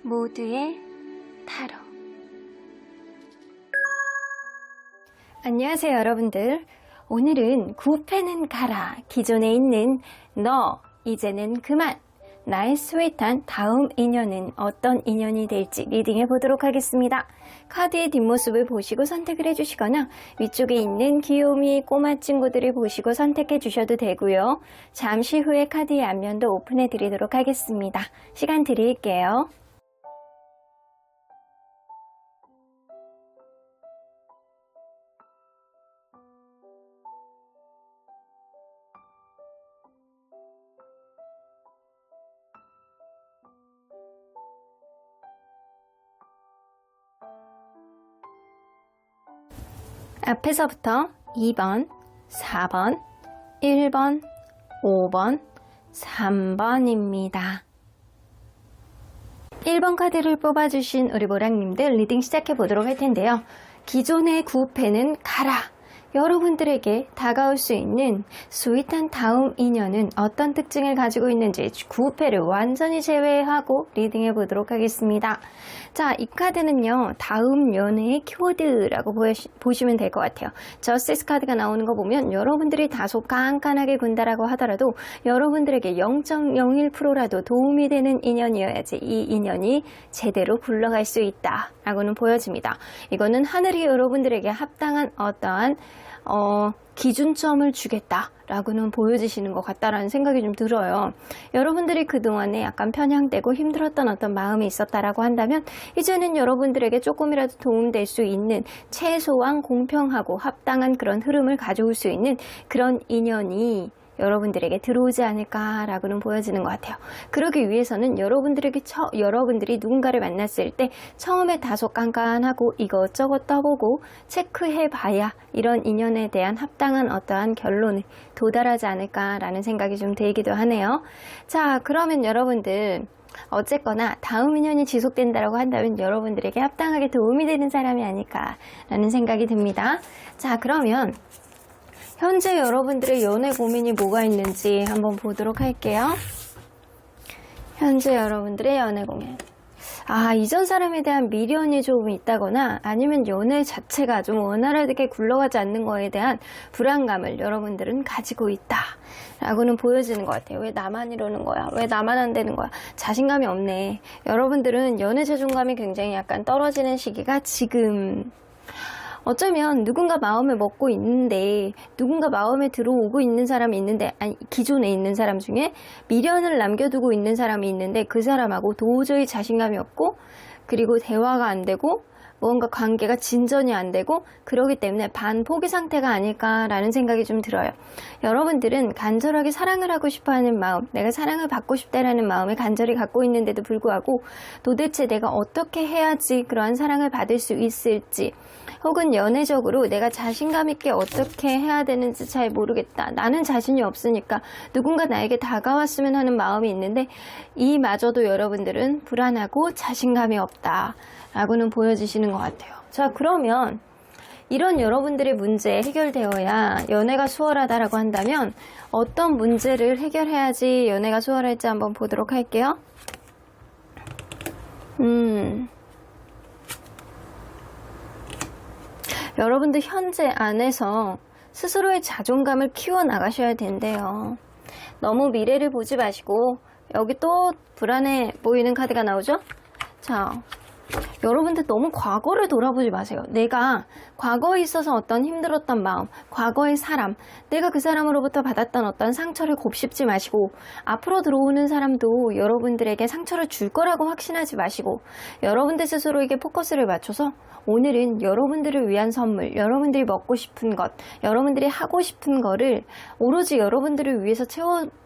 모두의 타로. 안녕하세요 여러분들. 오늘은 9패는 가라, 기존에 있는 너 이제는 그만, 나의 스윗한 다음 인연은 어떤 인연이 될지 리딩해 보도록 하겠습니다. 카드의 뒷모습을 보시고 선택을 해주시거나 위쪽에 있는 귀요미 꼬마 친구들을 보시고 선택해 주셔도 되고요. 잠시 후에 카드의 앞면도 오픈해 드리도록 하겠습니다. 시간 드릴게요. 앞에서부터 2번, 4번, 1번, 5번, 3번입니다. 1번 카드를 뽑아주신 우리 모랑님들 리딩 시작해 보도록 할 텐데요. 기존의 9패는 가라. 여러분들에게 다가올 수 있는 스윗한 다음 인연은 어떤 특징을 가지고 있는지 9패를 완전히 제외하고 리딩해 보도록 하겠습니다. 자, 이 카드는요, 다음 연애의 키워드라고 보시면 될 것 같아요. 저스티스 카드가 나오는 거 보면 여러분들이 다소 깐깐하게 군다라고 하더라도 여러분들에게 0.01%라도 도움이 되는 인연이어야지 이 인연이 제대로 굴러갈 수 있다 라고는 보여집니다. 이거는 하늘이 여러분들에게 합당한 어떠한 기준점을 주겠다라고는 보여지시는 것 같다라는 생각이 좀 들어요. 여러분들이 그동안에 약간 편향되고 힘들었던 어떤 마음이 있었다라고 한다면 이제는 여러분들에게 조금이라도 도움될 수 있는 최소한 공평하고 합당한 그런 흐름을 가져올 수 있는 그런 인연이 여러분들에게 들어오지 않을까라고는 보여지는 것 같아요. 그러기 위해서는 여러분들이 누군가를 만났을 때 처음에 다소 깐깐하고 이것저것 떠보고 체크해봐야 이런 인연에 대한 합당한 어떠한 결론에 도달하지 않을까라는 생각이 좀 들기도 하네요. 자, 그러면 여러분들 어쨌거나 다음 인연이 지속된다고 한다면 여러분들에게 합당하게 도움이 되는 사람이 아닐까라는 생각이 듭니다. 자, 그러면 현재 여러분들의 연애 고민이 뭐가 있는지 한번 보도록 할게요. 현재 여러분들의 연애 고민. 이전 사람에 대한 미련이 조금 있다거나 아니면 연애 자체가 좀 원활하게 굴러가지 않는 거에 대한 불안감을 여러분들은 가지고 있다 라고는 보여지는 것 같아요. 왜 나만 이러는 거야? 왜 나만 안 되는 거야? 자신감이 없네. 여러분들은 연애 자존감이 굉장히 약간 떨어지는 시기가 지금, 어쩌면 누군가 마음을 먹고 있는데, 누군가 마음에 들어오고 있는 사람이 있는데, 아니 기존에 있는 사람 중에 미련을 남겨두고 있는 사람이 있는데 그 사람하고 도저히 자신감이 없고, 그리고 대화가 안 되고 뭔가 관계가 진전이 안 되고, 그러기 때문에 반포기 상태가 아닐까라는 생각이 좀 들어요. 여러분들은 간절하게 사랑을 하고 싶어하는 마음, 내가 사랑을 받고 싶다라는 마음을 간절히 갖고 있는데도 불구하고 도대체 내가 어떻게 해야지 그러한 사랑을 받을 수 있을지, 혹은 연애적으로 내가 자신감 있게 어떻게 해야 되는지 잘 모르겠다, 나는 자신이 없으니까 누군가 나에게 다가왔으면 하는 마음이 있는데 이마저도 여러분들은 불안하고 자신감이 없다 라고는 보여지시는 것 같아요. 자, 그러면 이런 여러분들의 문제 해결되어야 연애가 수월하다라고 한다면 어떤 문제를 해결해야지 연애가 수월할지 한번 보도록 할게요. 여러분들 현재 안에서 스스로의 자존감을 키워나가셔야 된대요. 너무 미래를 보지 마시고, 여기 또 불안해 보이는 카드가 나오죠? 자, 여러분들 너무 과거를 돌아보지 마세요. 내가 과거에 있어서 어떤 힘들었던 마음, 과거의 사람, 내가 그 사람으로부터 받았던 어떤 상처를 곱씹지 마시고, 앞으로 들어오는 사람도 여러분들에게 상처를 줄 거라고 확신하지 마시고, 여러분들 스스로에게 포커스를 맞춰서 오늘은 여러분들을 위한 선물, 여러분들이 먹고 싶은 것, 여러분들이 하고 싶은 거를 오로지 여러분들을 위해서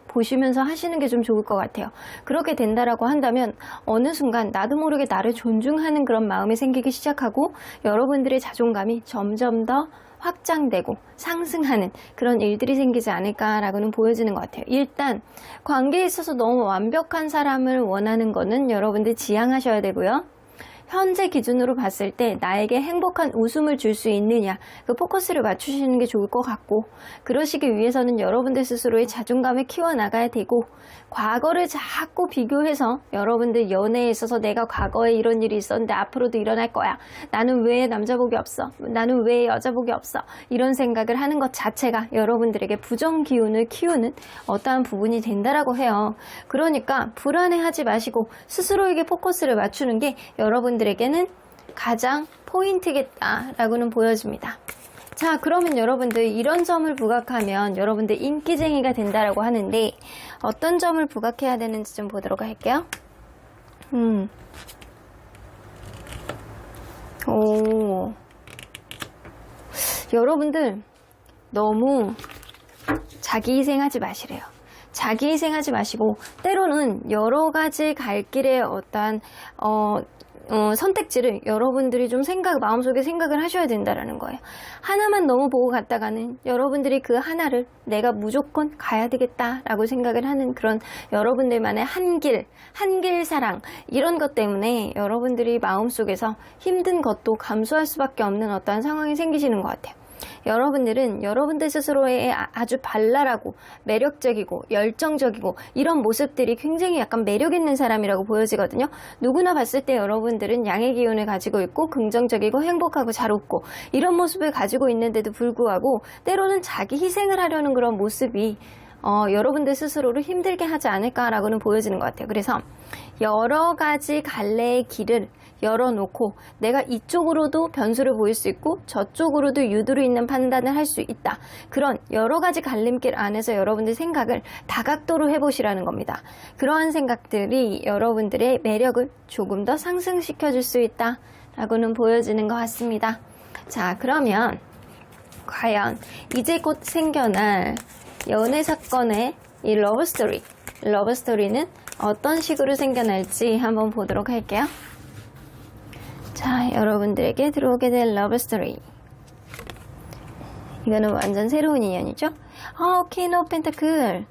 보시면서 하시는 게 좀 좋을 것 같아요. 그렇게 된다라고 한다면 어느 순간 나도 모르게 나를 존중하는 그런 마음이 생기기 시작하고, 여러분들의 자존감이 점점 더 확장되고 상승하는 그런 일들이 생기지 않을까라고는 보여지는 것 같아요. 일단 관계에 있어서 너무 완벽한 사람을 원하는 거는 여러분들 지양하셔야 되고요. 현재 기준으로 봤을 때 나에게 행복한 웃음을 줄 수 있느냐, 그 포커스를 맞추시는 게 좋을 것 같고, 그러시기 위해서는 여러분들 스스로의 자존감을 키워나가야 되고, 과거를 자꾸 비교해서 여러분들 연애에 있어서 내가 과거에 이런 일이 있었는데 앞으로도 일어날 거야, 나는 왜 남자복이 없어, 나는 왜 여자복이 없어, 이런 생각을 하는 것 자체가 여러분들에게 부정 기운을 키우는 어떠한 부분이 된다라고 해요. 그러니까 불안해하지 마시고 스스로에게 포커스를 맞추는 게 여러분들에게는 가장 포인트겠다라고는 보여집니다. 자, 그러면 여러분들 이런 점을 부각하면 여러분들 인기쟁이가 된다라고 하는데, 어떤 점을 부각해야 되는지 좀 보도록 할게요. 여러분들 너무 자기 희생하지 마시래요. 자기 희생하지 마시고, 때로는 여러 가지 갈 길의 어떠한 선택지를 여러분들이 좀 마음속에 생각을 하셔야 된다라는 거예요. 하나만 너무 보고 갔다가는 여러분들이 그 하나를 내가 무조건 가야 되겠다라고 생각을 하는 그런 여러분들만의 한길 사랑, 이런 것 때문에 여러분들이 마음속에서 힘든 것도 감수할 수밖에 없는 어떠한 상황이 생기시는 것 같아요. 여러분들은 여러분들 스스로의 아주 발랄하고 매력적이고 열정적이고 이런 모습들이 굉장히 약간 매력 있는 사람이라고 보여지거든요. 누구나 봤을 때 여러분들은 양의 기운을 가지고 있고 긍정적이고 행복하고 잘 웃고 이런 모습을 가지고 있는데도 불구하고 때로는 자기 희생을 하려는 그런 모습이 여러분들 스스로를 힘들게 하지 않을까라고는 보여지는 것 같아요. 그래서 여러 가지 갈래의 길을 열어놓고 내가 이쪽으로도 변수를 보일 수 있고 저쪽으로도 유두리 있는 판단을 할 수 있다. 그런 여러 가지 갈림길 안에서 여러분들 생각을 다각도로 해보시라는 겁니다. 그러한 생각들이 여러분들의 매력을 조금 더 상승시켜 줄 수 있다 라고는 보여지는 것 같습니다. 자, 그러면 과연 이제 곧 생겨날 연애 사건의 이 러브스토리는 어떤 식으로 생겨날지 한번 보도록 할게요. 자, 여러분들에게 들어오게 될 러브스토리, 이거는 완전 새로운 인연이죠. 퀸 오브 펜타클.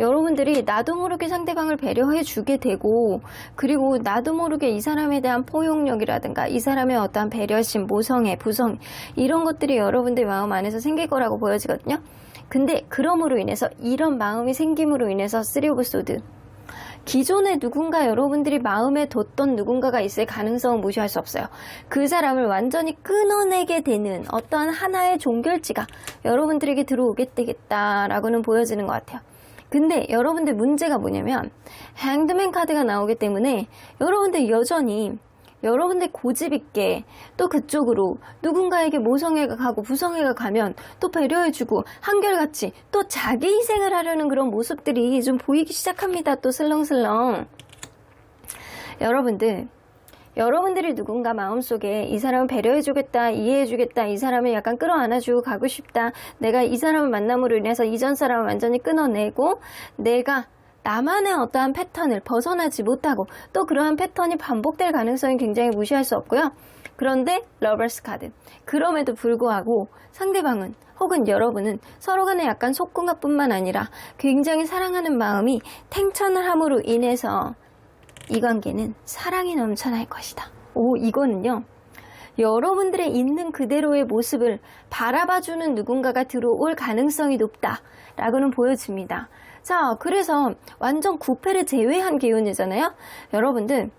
여러분들이 나도 모르게 상대방을 배려해 주게 되고, 그리고 나도 모르게 이 사람에 대한 포용력이라든가 이 사람의 어떠한 배려심, 모성애, 부성, 이런 것들이 여러분들 마음 안에서 생길 거라고 보여지거든요. 근데 그럼으로 인해서, 이런 마음이 생김으로 인해서 쓰리 오브 소드, 기존에 누군가 여러분들이 마음에 뒀던 누군가가 있을 가능성은 무시할 수 없어요. 그 사람을 완전히 끊어내게 되는 어떠한 하나의 종결지가 여러분들에게 들어오게 되겠다라고는 보여지는 것 같아요. 근데 여러분들 문제가 뭐냐면 행드맨 카드가 나오기 때문에 여러분들 여전히 여러분들 고집 있게 또 그쪽으로 누군가에게 모성애가 가고 부성애가 가면 또 배려해주고 한결같이 또 자기 희생을 하려는 그런 모습들이 좀 보이기 시작합니다. 또 슬렁슬렁. 여러분들이 누군가 마음속에 이 사람을 배려해주겠다, 이해해주겠다, 이 사람을 약간 끌어안아주고 가고 싶다, 내가 이 사람을 만남으로 인해서 이전 사람을 완전히 끊어내고 내가 나만의 어떠한 패턴을 벗어나지 못하고 또 그러한 패턴이 반복될 가능성이 굉장히 무시할 수 없고요. 그런데 러버스 카드, 그럼에도 불구하고 상대방은 혹은 여러분은 서로 간에 약간 속궁합뿐만 아니라 굉장히 사랑하는 마음이 탱천을 함으로 인해서 이 관계는 사랑이 넘쳐날 것이다. 이거는요, 여러분들의 있는 그대로의 모습을 바라봐주는 누군가가 들어올 가능성이 높다라고는 보여집니다. 자, 그래서 완전 구패를 제외한 기운이잖아요. 여러분들,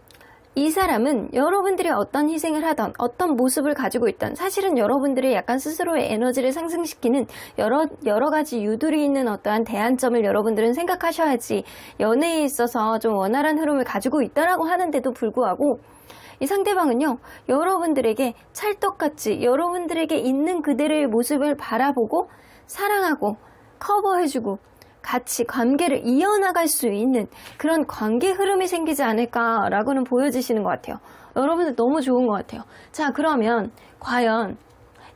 이 사람은 여러분들이 어떤 희생을 하던 어떤 모습을 가지고 있던, 사실은 여러분들이 약간 스스로의 에너지를 상승시키는 여러 가지 유두리 있는 어떠한 대안점을 여러분들은 생각하셔야지 연애에 있어서 좀 원활한 흐름을 가지고 있다라고 하는데도 불구하고 이 상대방은요, 여러분들에게 찰떡같이 여러분들에게 있는 그대로의 모습을 바라보고 사랑하고 커버해주고 같이 관계를 이어나갈 수 있는 그런 관계 흐름이 생기지 않을까라고는 보여지시는 것 같아요. 여러분들 너무 좋은 것 같아요. 자, 그러면 과연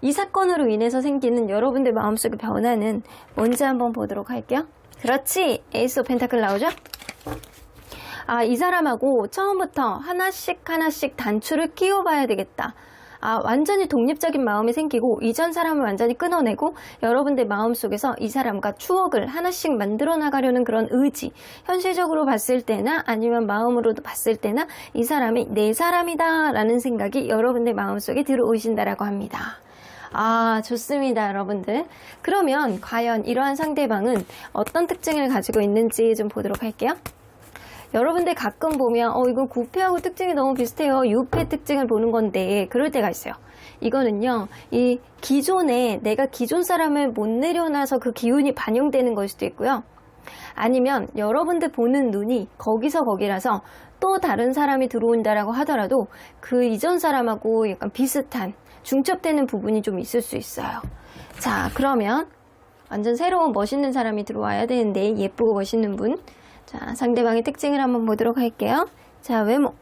이 사건으로 인해서 생기는 여러분들 마음속의 변화는 뭔지 한번 보도록 할게요. 그렇지, 에이스 오브 펜타클 나오죠? 이 사람하고 처음부터 하나씩 단추를 끼워봐야 되겠다. 완전히 독립적인 마음이 생기고 이전 사람을 완전히 끊어내고 여러분들 마음속에서 이 사람과 추억을 하나씩 만들어 나가려는 그런 의지, 현실적으로 봤을 때나 아니면 마음으로도 봤을 때나 이 사람이 내 사람이다 라는 생각이 여러분들 마음속에 들어오신다라고 합니다. 좋습니다, 여러분들. 그러면 과연 이러한 상대방은 어떤 특징을 가지고 있는지 좀 보도록 할게요. 여러분들 가끔 보면 이거 9패하고 특징이 너무 비슷해요. 6패 특징을 보는 건데 그럴 때가 있어요. 이거는요, 이 기존에 내가 기존 사람을 못 내려놔서 그 기운이 반영되는 걸 수도 있고요. 아니면 여러분들 보는 눈이 거기서 거기라서 또 다른 사람이 들어온다라고 하더라도 그 이전 사람하고 약간 비슷한 중첩되는 부분이 좀 있을 수 있어요. 자, 그러면 완전 새로운 멋있는 사람이 들어와야 되는데, 예쁘고 멋있는 분. 자, 상대방의 특징을 한번 보도록 할게요. 자, 외모.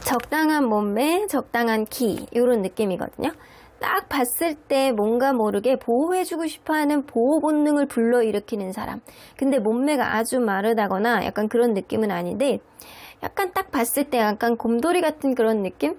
적당한 몸매, 적당한 키, 이런 느낌이거든요. 딱 봤을 때 뭔가 모르게 보호해주고 싶어하는 보호 본능을 불러일으키는 사람. 근데 몸매가 아주 마르다거나 약간 그런 느낌은 아닌데, 약간 딱 봤을 때 약간 곰돌이 같은 그런 느낌?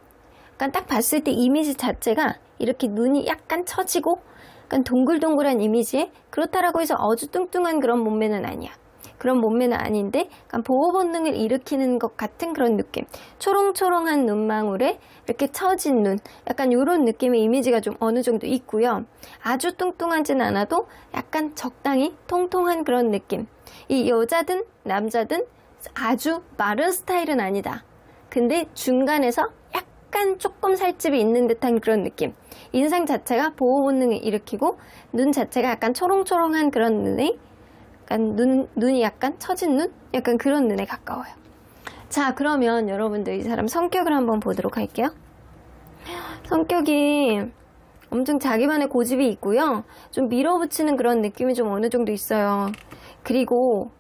약간 딱 봤을 때 이미지 자체가 이렇게 눈이 약간 처지고 약간 동글동글한 이미지에, 그렇다라고 해서 어주뚱뚱한 그런 몸매는 아니야. 그런 몸매는 아닌데 약간 보호 본능을 일으키는 것 같은 그런 느낌. 초롱초롱한 눈망울에 이렇게 처진 눈, 약간 이런 느낌의 이미지가 좀 어느 정도 있고요. 아주 뚱뚱하진 않아도 약간 적당히 통통한 그런 느낌. 이 여자든 남자든 아주 마른 스타일은 아니다. 근데 중간에서 약간 조금 살집이 있는 듯한 그런 느낌. 인상 자체가 보호 본능을 일으키고 눈 자체가 약간 초롱초롱한 그런 눈에, 약간 눈이 약간 처진 눈? 약간 그런 눈에 가까워요. 자, 그러면 여러분들 이 사람 성격을 한번 보도록 할게요. 성격이 엄청 자기만의 고집이 있고요. 좀 밀어붙이는 그런 느낌이 좀 어느 정도 있어요. 그리고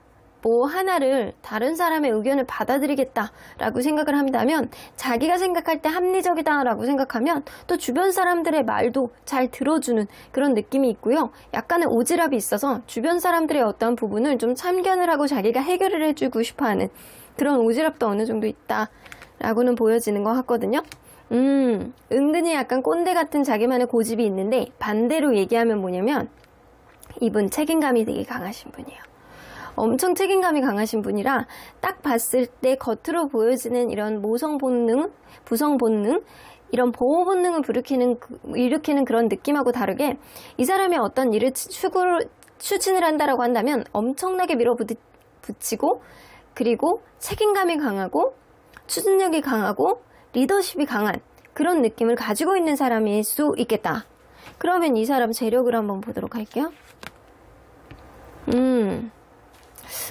뭐 하나를 다른 사람의 의견을 받아들이겠다라고 생각을 한다면, 자기가 생각할 때 합리적이다라고 생각하면 또 주변 사람들의 말도 잘 들어주는 그런 느낌이 있고요. 약간의 오지랖이 있어서 주변 사람들의 어떤 부분을 좀 참견을 하고 자기가 해결을 해주고 싶어하는 그런 오지랖도 어느 정도 있다라고는 보여지는 것 같거든요. 은근히 약간 꼰대 같은 자기만의 고집이 있는데, 반대로 얘기하면 뭐냐면 이분 책임감이 되게 강하신 분이에요. 엄청 책임감이 강하신 분이라 딱 봤을 때 겉으로 보여지는 이런 모성 본능, 부성 본능, 이런 보호 본능을 일으키는 그런 느낌하고 다르게 이 사람이 어떤 일을 추진을 한다라고 한다면 엄청나게 밀어붙이고, 그리고 책임감이 강하고 추진력이 강하고 리더십이 강한 그런 느낌을 가지고 있는 사람일 수 있겠다. 그러면 이 사람 재력을 한번 보도록 할게요.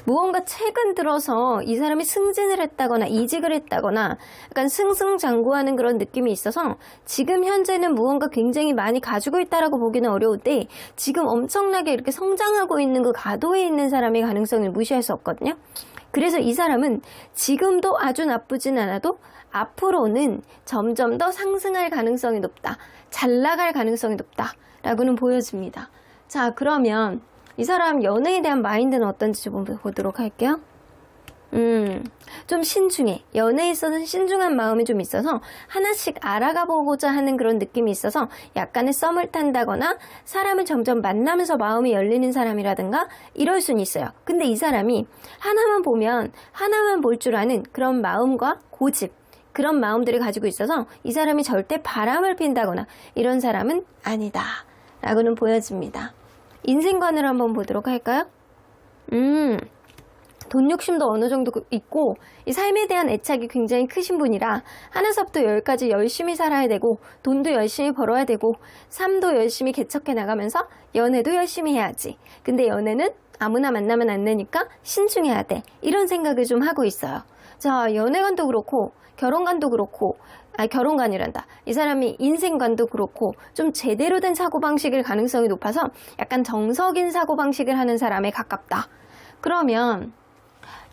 무언가 최근 들어서 이 사람이 승진을 했다거나 이직을 했다거나 약간 승승장구하는 그런 느낌이 있어서 지금 현재는 무언가 굉장히 많이 가지고 있다라고 보기는 어려운데, 지금 엄청나게 이렇게 성장하고 있는 그 가도에 있는 사람의 가능성을 무시할 수 없거든요. 그래서 이 사람은 지금도 아주 나쁘진 않아도 앞으로는 점점 더 상승할 가능성이 높다, 잘 나갈 가능성이 높다 라고는 보여집니다. 자, 그러면 이 사람 연애에 대한 마인드는 어떤지 좀 보도록 할게요. 좀 신중해. 연애에 있어서는 신중한 마음이 좀 있어서 하나씩 알아가 보고자 하는 그런 느낌이 있어서 약간의 썸을 탄다거나 사람을 점점 만나면서 마음이 열리는 사람이라든가 이럴 수는 있어요. 근데 이 사람이 하나만 보면 하나만 볼 줄 아는 그런 마음과 고집, 그런 마음들을 가지고 있어서 이 사람이 절대 바람을 핀다거나 이런 사람은 아니다 라고는 보여집니다. 인생관을 한번 보도록 할까요? 돈 욕심도 어느 정도 있고 이 삶에 대한 애착이 굉장히 크신 분이라 하나서부터 열까지 열심히 살아야 되고, 돈도 열심히 벌어야 되고, 삶도 열심히 개척해 나가면서 연애도 열심히 해야지. 근데 연애는 아무나 만나면 안 되니까 신중해야 돼. 이런 생각을 좀 하고 있어요. 자, 연애관도 그렇고 결혼관도 그렇고, 결혼관이란다. 이 사람이 인생관도 그렇고 좀 제대로 된 사고방식일 가능성이 높아서 약간 정석인 사고방식을 하는 사람에 가깝다. 그러면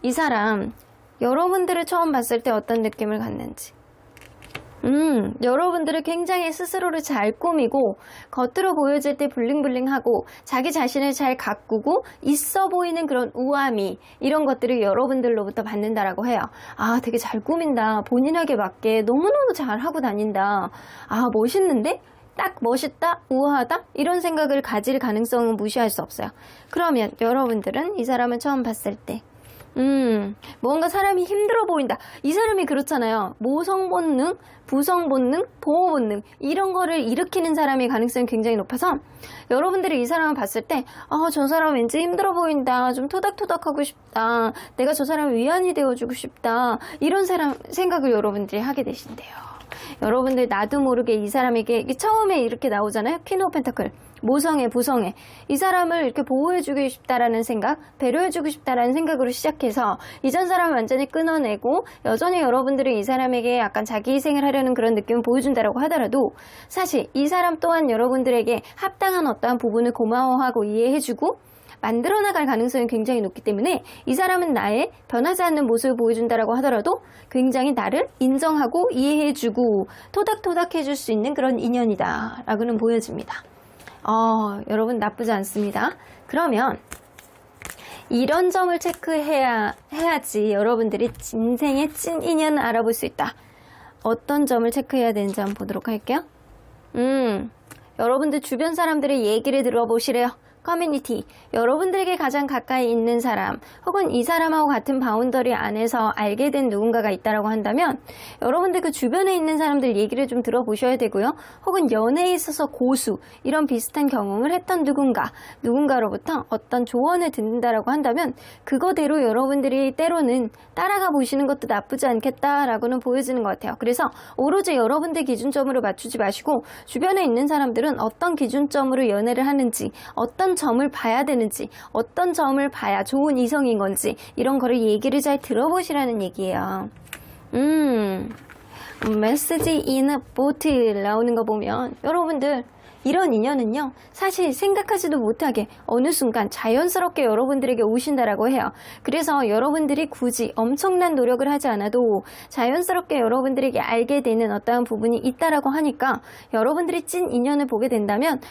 이 사람 여러분들을 처음 봤을 때 어떤 느낌을 갖는지. 여러분들이 굉장히 스스로를 잘 꾸미고 겉으로 보여질 때 블링블링하고 자기 자신을 잘 가꾸고 있어 보이는 그런 우아미 이런 것들을 여러분들로부터 받는다라고 해요. 아, 되게 잘 꾸민다. 본인에게 맞게 너무너무 잘 하고 다닌다. 아, 멋있는데? 딱 멋있다, 우아하다 이런 생각을 가질 가능성은 무시할 수 없어요. 그러면 여러분들은 이 사람을 처음 봤을 때 뭔가 사람이 힘들어 보인다. 이 사람이 그렇잖아요. 모성 본능, 부성 본능, 보호 본능 이런 거를 일으키는 사람의 가능성이 굉장히 높아서 여러분들이 이 사람을 봤을 때 저 사람 왠지 힘들어 보인다. 좀 토닥토닥하고 싶다. 내가 저 사람 위안이 되어주고 싶다. 이런 사람 생각을 여러분들이 하게 되신대요. 여러분들 나도 모르게 이 사람에게 처음에 이렇게 나오잖아요. 퀸 오브 펜타클. 모성애, 부성애. 이 사람을 이렇게 보호해주고 싶다라는 생각, 배려해주고 싶다라는 생각으로 시작해서 이전 사람을 완전히 끊어내고 여전히 여러분들이 이 사람에게 약간 자기 희생을 하려는 그런 느낌을 보여준다라고 하더라도 사실 이 사람 또한 여러분들에게 합당한 어떠한 부분을 고마워하고 이해해주고 만들어 나갈 가능성이 굉장히 높기 때문에 이 사람은 나의 변하지 않는 모습을 보여준다라고 하더라도 굉장히 나를 인정하고 이해해주고 토닥토닥 해줄 수 있는 그런 인연이다 라고는 보여집니다. 여러분 나쁘지 않습니다. 그러면 이런 점을 체크해야지 여러분들이 인생의 찐 인연을 알아볼 수 있다. 어떤 점을 체크해야 되는지 한번 보도록 할게요. 여러분들 주변 사람들의 얘기를 들어보시래요. 커뮤니티, 여러분들에게 가장 가까이 있는 사람 혹은 이 사람하고 같은 바운더리 안에서 알게 된 누군가가 있다라고 한다면 여러분들 그 주변에 있는 사람들 얘기를 좀 들어보셔야 되고요. 혹은 연애에 있어서 고수, 이런 비슷한 경험을 했던 누군가로부터 어떤 조언을 듣는다라고 한다면 그거대로 여러분들이 때로는 따라가 보시는 것도 나쁘지 않겠다라고는 보여지는 것 같아요. 그래서 오로지 여러분들 기준점으로 맞추지 마시고 주변에 있는 사람들은 어떤 기준점으로 연애를 하는지, 어떤 점을 봐야 되는지, 어떤 점을 봐야 좋은 이성인 건지 이런 거를 얘기를 잘 들어보시라는 얘기예요. 메시지 인 보트 나오는 거 보면 여러분들 이런 인연은요 사실 생각하지도 못하게 어느 순간 자연스럽게 여러분들에게 오신다라고 해요. 그래서 여러분들이 굳이 엄청난 노력을 하지 않아도 자연스럽게 여러분들에게 알게 되는 어떠한 부분이 있다라고 하니까 여러분들이 찐 인연을 보게 된다면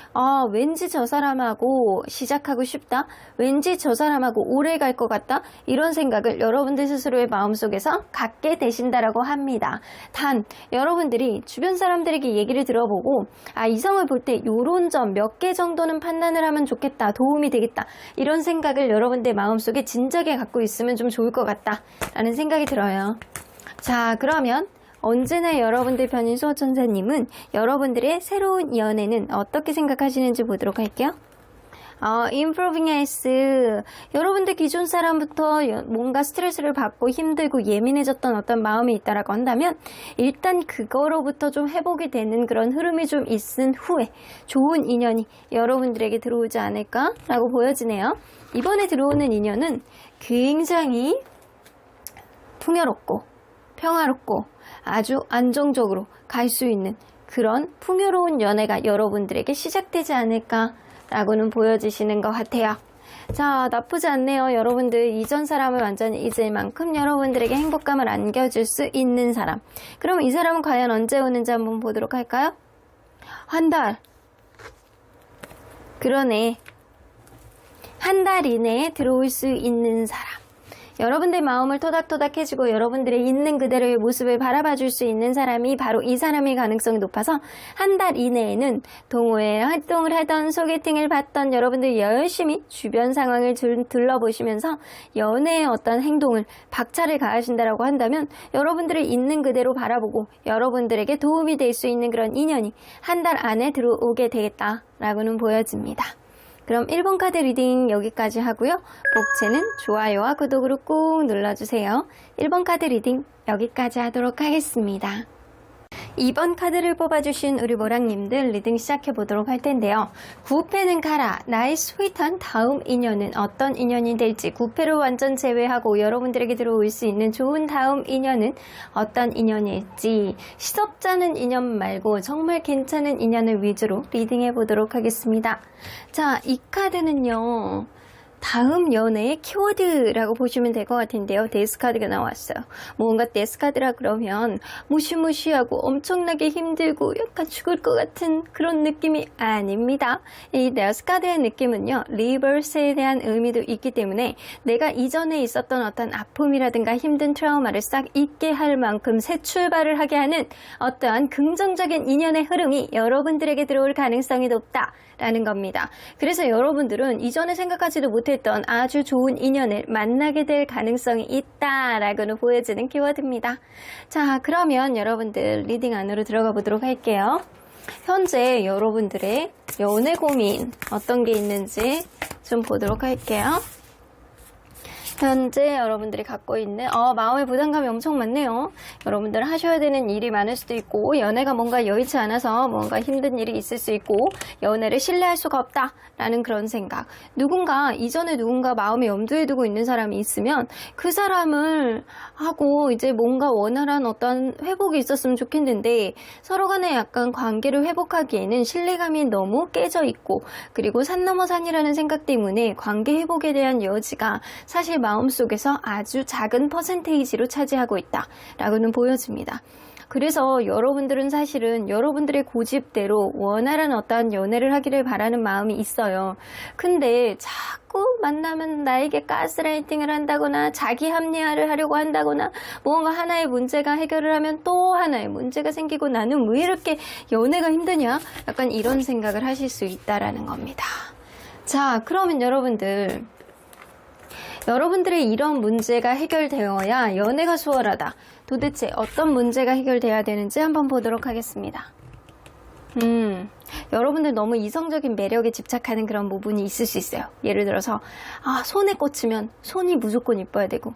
왠지 저 사람하고 시작하고 싶다, 왠지 저 사람하고 오래 갈 것 같다, 이런 생각을 여러분들 스스로의 마음속에서 갖게 되신다라고 합니다. 단 여러분들이 주변 사람들에게 얘기를 들어보고 이성을 볼 때 요런 점 몇 개 정도는 판단을 하면 좋겠다, 도움이 되겠다, 이런 생각을 여러분들 마음속에 진작에 갖고 있으면 좀 좋을 것 같다 라는 생각이 들어요. 자, 그러면 언제나 여러분들 편인 수호천사님은 여러분들의 새로운 연애는 어떻게 생각하시는지 보도록 할게요. improving as 여러분들 기존 사람부터 뭔가 스트레스를 받고 힘들고 예민해졌던 어떤 마음이 있다라고 한다면 일단 그거로부터 좀 회복이 되는 그런 흐름이 좀 있은 후에 좋은 인연이 여러분들에게 들어오지 않을까라고 보여지네요. 이번에 들어오는 인연은 굉장히 풍요롭고 평화롭고 아주 안정적으로 갈 수 있는 그런 풍요로운 연애가 여러분들에게 시작되지 않을까 라고는 보여지시는 것 같아요. 자, 나쁘지 않네요. 여러분들 이전 사람을 완전히 잊을 만큼 여러분들에게 행복감을 안겨줄 수 있는 사람. 그럼 이 사람은 과연 언제 오는지 한번 보도록 할까요? 한 달. 그러네. 한 달 이내에 들어올 수 있는 사람. 여러분들 마음을 토닥토닥 해주고 여러분들의 있는 그대로의 모습을 바라봐 줄 수 있는 사람이 바로 이 사람의 가능성이 높아서 한 달 이내에는 동호회 활동을 하던 소개팅을 받던 여러분들 열심히 주변 상황을 둘러보시면서 연애의 어떤 행동을 박차를 가하신다라고 한다면 여러분들을 있는 그대로 바라보고 여러분들에게 도움이 될 수 있는 그런 인연이 한 달 안에 들어오게 되겠다라고는 보여집니다. 그럼 1번 카드 리딩 여기까지 하고요. 복채는 좋아요와 구독으로 꾹 눌러주세요. 1번 카드 리딩 여기까지 하도록 하겠습니다. 2번 카드를 뽑아주신 우리 모랑님들 리딩 시작해보도록 할 텐데요. 9패는 가라. 나의 스윗한 다음 인연은 어떤 인연이 될지 9패를 완전 제외하고 여러분들에게 들어올 수 있는 좋은 다음 인연은 어떤 인연일지 시덥잖은 인연 말고 정말 괜찮은 인연을 위주로 리딩해보도록 하겠습니다. 자, 이 카드는요. 다음 연애의 키워드라고 보시면 될 것 같은데요. 데스카드가 나왔어요. 뭔가 데스카드라 그러면 무시무시하고 엄청나게 힘들고 약간 죽을 것 같은 그런 느낌이 아닙니다. 이 데스카드의 느낌은요, 리버스에 대한 의미도 있기 때문에 내가 이전에 있었던 어떤 아픔이라든가 힘든 트라우마를 싹 잊게 할 만큼 새 출발을 하게 하는 어떠한 긍정적인 인연의 흐름이 여러분들에게 들어올 가능성이 높다라는 겁니다. 그래서 여러분들은 이전에 생각하지도 못했던 아주 좋은 인연을 만나게 될 가능성이 있다라고는 보여지는 키워드입니다. 자, 그러면 여러분들 리딩 안으로 들어가 보도록 할게요. 현재 여러분들의 연애 고민 어떤 게 있는지 좀 보도록 할게요. 현재 여러분들이 갖고 있는 마음의 부담감이 엄청 많네요. 여러분들 하셔야 되는 일이 많을 수도 있고 연애가 뭔가 여의치 않아서 뭔가 힘든 일이 있을 수 있고 연애를 신뢰할 수가 없다라는 그런 생각. 이전에 누군가 마음에 염두에 두고 있는 사람이 있으면 그 사람을 하고 이제 뭔가 원활한 어떤 회복이 있었으면 좋겠는데 서로 간에 약간 관계를 회복하기에는 신뢰감이 너무 깨져 있고 그리고 산 넘어 산이라는 생각 때문에 관계 회복에 대한 여지가 사실 마음속에서 아주 작은 퍼센테이지로 차지하고 있다라고는 보여집니다. 그래서 여러분들은 사실은 여러분들의 고집대로 원활한 어떤 연애를 하기를 바라는 마음이 있어요. 근데 자꾸 만나면 나에게 가스라이팅을 한다거나 자기 합리화를 하려고 한다거나 뭔가 하나의 문제가 해결을 하면 또 하나의 문제가 생기고 나는 왜 이렇게 연애가 힘드냐? 약간 이런 생각을 하실 수 있다라는 겁니다. 자, 그러면 여러분들의 이런 문제가 해결되어야 연애가 수월하다. 도대체 어떤 문제가 해결돼야 되는지 한번 보도록 하겠습니다. 여러분들 너무 이성적인 매력에 집착하는 그런 부분이 있을 수 있어요. 예를 들어서 손에 꽂히면 손이 무조건 이뻐야 되고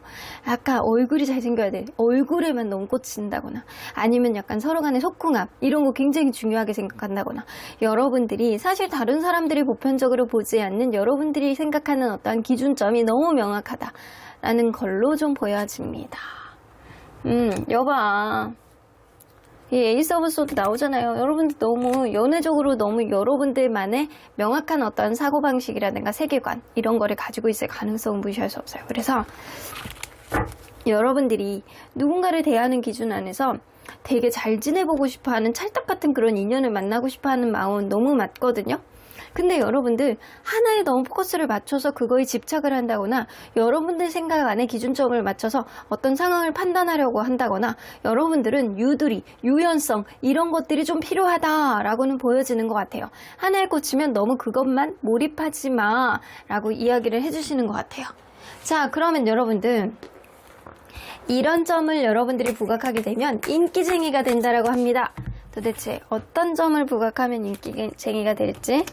약간 얼굴이 잘생겨야 돼. 얼굴에만 너무 꽂힌다거나 아니면 약간 서로 간의 속궁합 이런 거 굉장히 중요하게 생각한다거나 여러분들이 사실 다른 사람들이 보편적으로 보지 않는 여러분들이 생각하는 어떤 기준점이 너무 명확하다라는 걸로 좀 보여집니다. 여봐. 이 에이스 오브 소드 나오잖아요. 여러분들 너무 연애적으로 너무 여러분들만의 명확한 어떤 사고방식이라든가 세계관 이런 거를 가지고 있을 가능성은 무시할 수 없어요. 그래서 여러분들이 누군가를 대하는 기준 안에서 되게 잘 지내보고 싶어하는 찰떡 같은 그런 인연을 만나고 싶어하는 마음은 너무 맞거든요. 근데 여러분들 하나에 너무 포커스를 맞춰서 그거에 집착을 한다거나 여러분들 생각 안에 기준점을 맞춰서 어떤 상황을 판단하려고 한다거나 여러분들은 유연성 이런 것들이 좀 필요하다라고는 보여지는 것 같아요. 하나에 꽂히면 너무 그것만 몰입하지 마 라고 이야기를 해주시는 것 같아요. 자, 그러면 여러분들 이런 점을 여러분들이 부각하게 되면 인기쟁이가 된다라고 합니다. 도대체 어떤 점을 부각하면 인기쟁이가 될지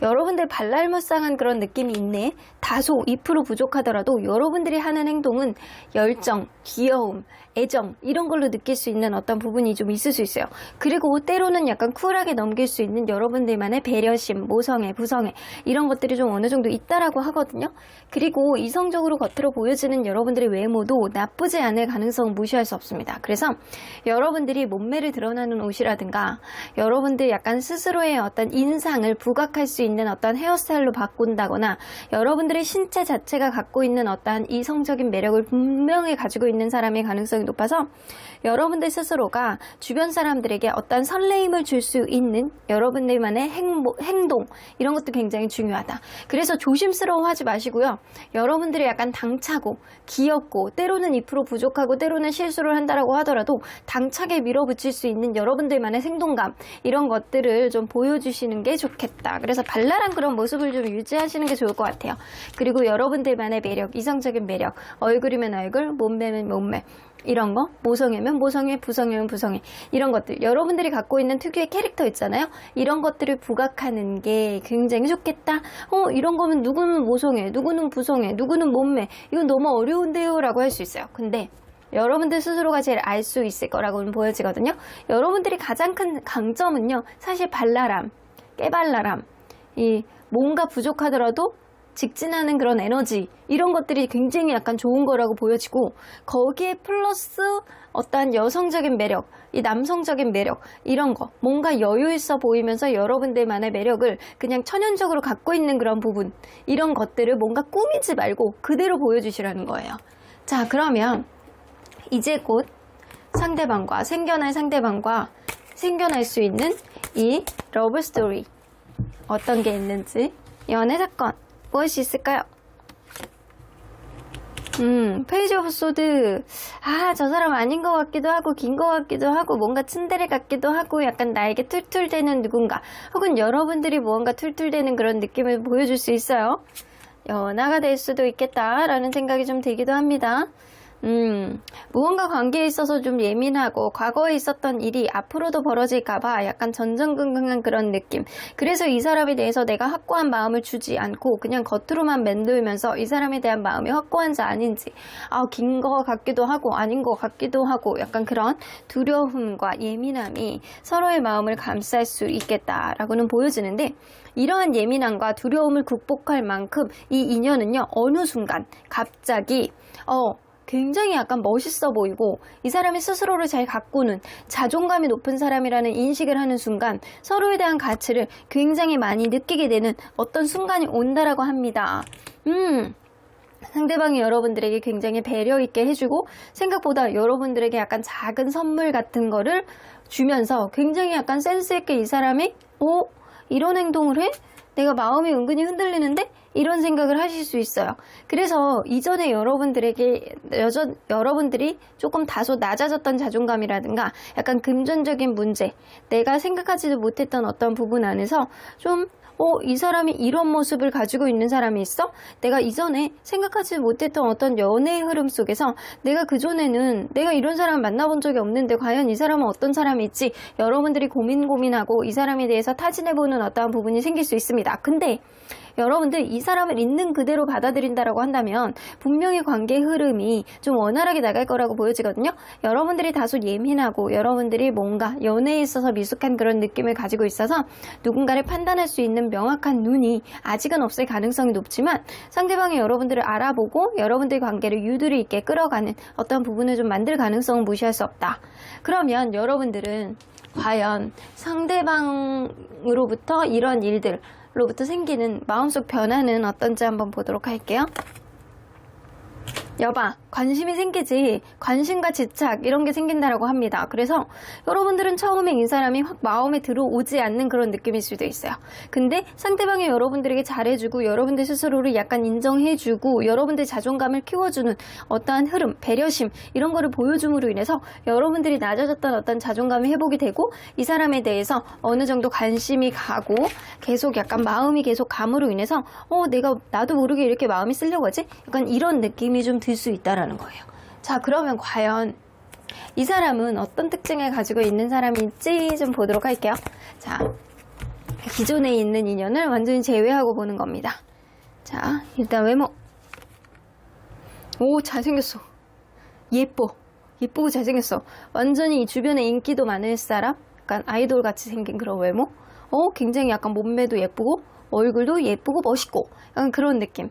여러분들 발랄무쌍한 그런 느낌이 있네. 다소 2% 부족하더라도 여러분들이 하는 행동은 열정, 귀여움, 애정 이런 걸로 느낄 수 있는 어떤 부분이 좀 있을 수 있어요. 그리고 때로는 약간 쿨하게 넘길 수 있는 여러분들만의 배려심, 모성애, 부성애 이런 것들이 좀 어느 정도 있다라고 하거든요. 그리고 이성적으로 겉으로 보여지는 여러분들의 외모도 나쁘지 않을 가능성은 무시할 수 없습니다. 그래서 여러분들이 몸매를 드러나는 옷이라든가 여러분들 약간 스스로의 어떤 인상을 부각할 수 있는 어떤 헤어스타일로 바꾼다거나 여러분들의 신체 자체가 갖고 있는 어떤 이성적인 매력을 분명히 가지고 있는 사람의 가능성이 높아서 여러분들 스스로가 주변 사람들에게 어떤 설레임을 줄 수 있는 여러분들만의 행동 이런 것도 굉장히 중요하다. 그래서 조심스러워하지 마시고요. 여러분들이 약간 당차고 귀엽고 때로는 2% 부족하고 때로는 실수를 한다라고 하더라도 당차게 밀어붙일 수 있는 여러분들만의 생동감 이런 것들을 좀 보여주시는 게 좋겠다. 그래서 발랄한 그런 모습을 좀 유지하시는 게 좋을 것 같아요. 그리고 여러분들만의 매력, 이성적인 매력, 얼굴이면 얼굴, 몸매면 몸매 이런 거, 모성애면 모성애, 부성애면 부성애 이런 것들 여러분들이 갖고 있는 특유의 캐릭터 있잖아요. 이런 것들을 부각하는 게 굉장히 좋겠다. 이런 거면 누구는 모성애, 누구는 부성애, 누구는 몸매 이건 너무 어려운데요 라고 할 수 있어요. 근데 여러분들 스스로가 제일 알 수 있을 거라고는 보여지거든요. 여러분들이 가장 큰 강점은요 사실 발랄함, 깨발랄함 이 뭔가 부족하더라도 직진하는 그런 에너지, 이런 것들이 굉장히 약간 좋은 거라고 보여지고, 거기에 플러스 어떠한 여성적인 매력, 이 남성적인 매력, 이런 거, 뭔가 여유 있어 보이면서 여러분들만의 매력을 그냥 천연적으로 갖고 있는 그런 부분, 이런 것들을 뭔가 꾸미지 말고 그대로 보여주시라는 거예요. 자, 그러면 이제 곧 생겨날 상대방과 생겨날 수 있는 이 러브 스토리, 어떤 게 있는지, 연애 사건 무엇이 있을까요? 페이지 오브 소드. 저 사람 아닌 것 같기도 하고, 긴 것 같기도 하고, 뭔가 츤데레 같기도 하고, 약간 나에게 툴툴대는 누군가, 혹은 여러분들이 무언가 툴툴대는 그런 느낌을 보여줄 수 있어요. 연하가 될 수도 있겠다라는 생각이 좀 들기도 합니다. 무언가 관계에 있어서 좀 예민하고, 과거에 있었던 일이 앞으로도 벌어질까봐 약간 전전긍긍한 그런 느낌. 그래서 이 사람에 대해서 내가 확고한 마음을 주지 않고 그냥 겉으로만 맴돌면서 이 사람에 대한 마음이 확고한지 아닌지, 긴 거 같기도 하고 아닌 거 같기도 하고, 약간 그런 두려움과 예민함이 서로의 마음을 감쌀 수 있겠다라고는 보여지는데, 이러한 예민함과 두려움을 극복할 만큼 이 인연은요, 어느 순간 갑자기 굉장히 약간 멋있어 보이고, 이 사람이 스스로를 잘 가꾸는 자존감이 높은 사람이라는 인식을 하는 순간 서로에 대한 가치를 굉장히 많이 느끼게 되는 어떤 순간이 온다라고 합니다. 상대방이 여러분들에게 굉장히 배려 있게 해주고, 생각보다 여러분들에게 약간 작은 선물 같은 거를 주면서 굉장히 약간 센스 있게 이 사람이 이런 행동을 해? 내가 마음이 은근히 흔들리는데? 이런 생각을 하실 수 있어요. 그래서 이전에 여러분들이 조금 다소 낮아졌던 자존감이라든가 약간 금전적인 문제, 내가 생각하지도 못했던 어떤 부분 안에서 좀 이 사람이 이런 모습을 가지고 있는 사람이 있어? 내가 이전에 생각하지 못했던 어떤 연애의 흐름 속에서 내가 그전에는 내가 이런 사람을 만나본 적이 없는데 과연 이 사람은 어떤 사람일지 여러분들이 고민하고 이 사람에 대해서 타진해보는 어떠한 부분이 생길 수 있습니다. 근데 여러분들 이 사람을 있는 그대로 받아들인다라고 한다면 분명히 관계 흐름이 좀 원활하게 나갈 거라고 보여지거든요. 여러분들이 다소 예민하고 여러분들이 뭔가 연애에 있어서 미숙한 그런 느낌을 가지고 있어서 누군가를 판단할 수 있는 명확한 눈이 아직은 없을 가능성이 높지만, 상대방이 여러분들을 알아보고 여러분들의 관계를 유도리 있게 끌어가는 어떤 부분을 좀 만들 가능성은 무시할 수 없다. 그러면 여러분들은 과연 상대방으로부터 이런 일들로부터 생기는 마음속 변화는 어떤지 한번 보도록 할게요. 여봐, 관심이 생기지, 관심과 집착 이런 게 생긴다라고 합니다. 그래서 여러분들은 처음에 이 사람이 확 마음에 들어오지 않는 그런 느낌일 수도 있어요. 근데 상대방이 여러분들에게 잘해주고 여러분들 스스로를 약간 인정해주고 여러분들 자존감을 키워주는 어떠한 흐름, 배려심 이런 거를 보여줌으로 인해서 여러분들이 낮아졌던 어떤 자존감이 회복이 되고, 이 사람에 대해서 어느 정도 관심이 가고 계속 약간 마음이 계속 감으로 인해서 나도 모르게 이렇게 마음이 쓰려고 하지? 약간 이런 느낌이 좀 들 수 있다라는 거예요. 자, 그러면 과연 이 사람은 어떤 특징을 가지고 있는 사람일지 좀 보도록 할게요. 자, 기존에 있는 인연을 완전히 제외하고 보는 겁니다. 자, 일단 외모. 잘생겼어. 예쁘고 잘생겼어. 완전히 이 주변에 인기도 많을 사람, 약간 아이돌 같이 생긴 그런 외모. 굉장히 약간 몸매도 예쁘고 얼굴도 예쁘고 멋있고 약간 그런 느낌.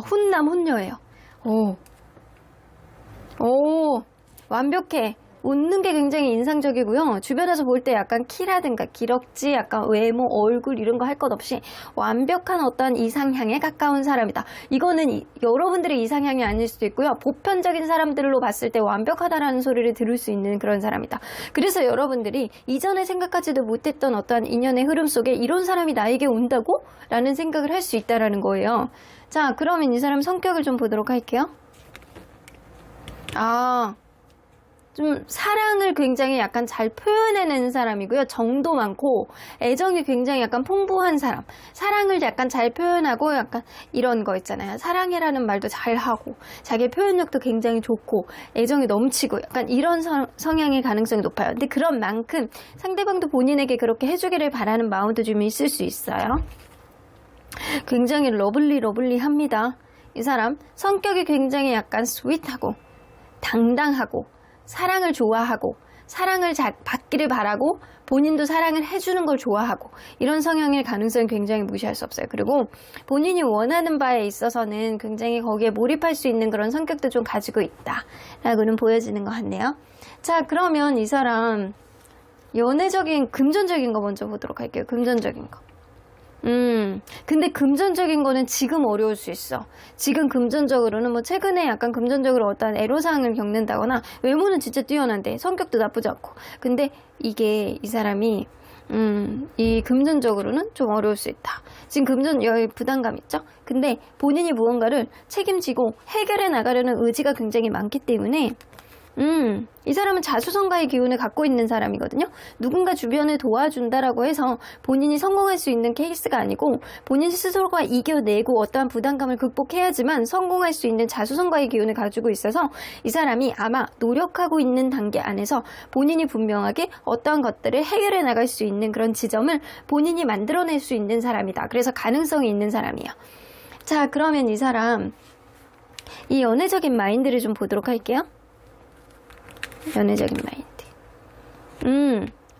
훈남 훈녀예요. 완벽해. 웃는 게 굉장히 인상적이고요. 주변에서 볼 때 약간 키라든가 기럭지, 약간 외모, 얼굴 이런 거 할 것 없이 완벽한 어떤 이상향에 가까운 사람이다. 이거는 여러분들의 이상향이 아닐 수도 있고요. 보편적인 사람들로 봤을 때 완벽하다라는 소리를 들을 수 있는 그런 사람이다. 그래서 여러분들이 이전에 생각하지도 못했던 어떤 인연의 흐름 속에 이런 사람이 나에게 온다고? 라는 생각을 할 수 있다라는 거예요. 자, 그러면 이 사람 성격을 좀 보도록 할게요. 좀 사랑을 굉장히 약간 잘 표현해내는 사람이고요. 정도 많고 애정이 굉장히 약간 풍부한 사람. 사랑을 약간 잘 표현하고 약간 이런 거 있잖아요. 사랑해라는 말도 잘하고 자기 표현력도 굉장히 좋고 애정이 넘치고 약간 이런 성향의 가능성이 높아요. 근데 그런 만큼 상대방도 본인에게 그렇게 해주기를 바라는 마음도 좀 있을 수 있어요. 굉장히 러블리합니다. 이 사람 성격이 굉장히 약간 스윗하고 당당하고 사랑을 좋아하고 사랑을 받기를 바라고 본인도 사랑을 해주는 걸 좋아하고 이런 성향일 가능성이 굉장히 무시할 수 없어요. 그리고 본인이 원하는 바에 있어서는 굉장히 거기에 몰입할 수 있는 그런 성격도 좀 가지고 있다라고는 보여지는 것 같네요. 자, 그러면 이 사람 연애적인 금전적인 거 먼저 보도록 할게요. 금전적인 거. 근데 금전적인 거는 지금 어려울 수 있어. 지금 금전적으로는 뭐 최근에 약간 금전적으로 어떤 애로사항을 겪는다거나 외모는 진짜 뛰어난데 성격도 나쁘지 않고. 근데 이게 이 사람이 이 금전적으로는 좀 어려울 수 있다. 지금 여기 부담감 있죠? 근데 본인이 무언가를 책임지고 해결해 나가려는 의지가 굉장히 많기 때문에 이 사람은 자수성가의 기운을 갖고 있는 사람이거든요. 누군가 주변을 도와준다라고 해서 본인이 성공할 수 있는 케이스가 아니고 본인 스스로가 이겨내고 어떠한 부담감을 극복해야지만 성공할 수 있는 자수성가의 기운을 가지고 있어서 이 사람이 아마 노력하고 있는 단계 안에서 본인이 분명하게 어떠한 것들을 해결해 나갈 수 있는 그런 지점을 본인이 만들어낼 수 있는 사람이다. 그래서 가능성이 있는 사람이에요. 자, 그러면 이 사람 이 연애적인 마인드를 좀 보도록 할게요. 연애적인 마인드.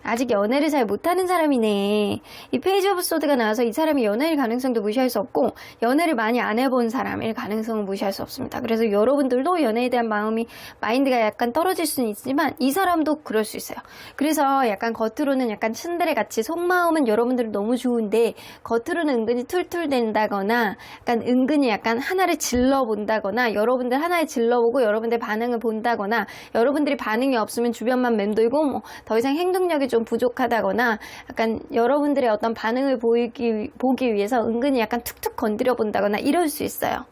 아직 연애를 잘 못하는 사람이네. 이 페이지 오브 소드가 나와서 이 사람이 연애일 가능성도 무시할 수 없고 연애를 많이 안 해본 사람일 가능성은 무시할 수 없습니다. 그래서 여러분들도 연애에 대한 마인드가 약간 떨어질 수는 있지만 이 사람도 그럴 수 있어요. 그래서 약간 겉으로는 약간 츤데레 같이 속마음은 여러분들은 너무 좋은데 겉으로는 은근히 툴툴댄다거나 약간 은근히 약간 하나를 질러본다거나 여러분들 하나를 질러보고 여러분들 반응을 본다거나 여러분들이 반응이 없으면 주변만 맴돌고 뭐 더 이상 행동력이 좀 부족하다거나 약간 여러분들의 어떤 반응을 보기 위해서 은근히 약간 툭툭 건드려 본다거나 이럴 수 있어요.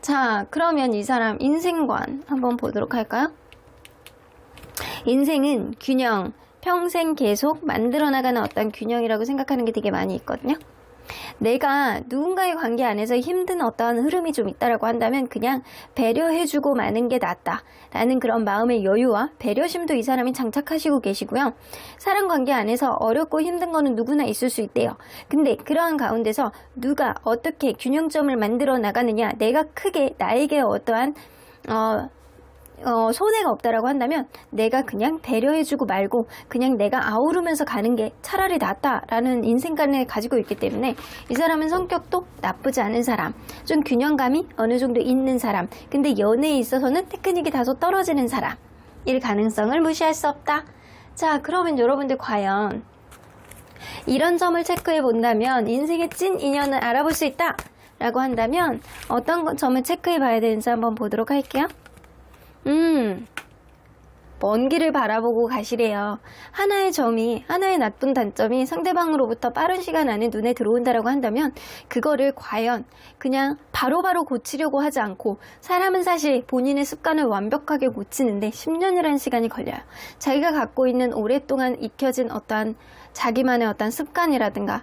자, 그러면 이 사람 인생관 한번 보도록 할까요? 인생은 균형, 평생 계속 만들어 나가는 어떤 균형이라고 생각하는 게 되게 많이 있거든요. 내가 누군가의 관계 안에서 힘든 어떠한 흐름이 좀 있다라고 한다면 그냥 배려해주고 마는 게 낫다 라는 그런 마음의 여유와 배려심도 이 사람이 장착하시고 계시고요. 사람 관계 안에서 어렵고 힘든 거는 누구나 있을 수 있대요. 근데 그러한 가운데서 누가 어떻게 균형점을 만들어 나가느냐, 내가 크게 나에게 어떠한 손해가 없다라고 한다면 내가 그냥 배려해주고 말고 그냥 내가 아우르면서 가는 게 차라리 낫다라는 인생관을 가지고 있기 때문에 이 사람은 성격도 나쁘지 않은 사람, 좀 균형감이 어느 정도 있는 사람, 근데 연애에 있어서는 테크닉이 다소 떨어지는 사람 일 가능성을 무시할 수 없다. 자, 그러면 여러분들 과연 이런 점을 체크해 본다면 인생의 찐 인연을 알아볼 수 있다 라고 한다면 어떤 점을 체크해 봐야 되는지 한번 보도록 할게요. 먼 길을 바라보고 가시래요. 하나의 나쁜 단점이 상대방으로부터 빠른 시간 안에 눈에 들어온다라고 한다면 그거를 과연 그냥 바로바로 고치려고 하지 않고, 사람은 사실 본인의 습관을 완벽하게 고치는데 10년이라는 시간이 걸려요. 자기가 갖고 있는 오랫동안 익혀진 어떠한 자기만의 어떤 습관이라든가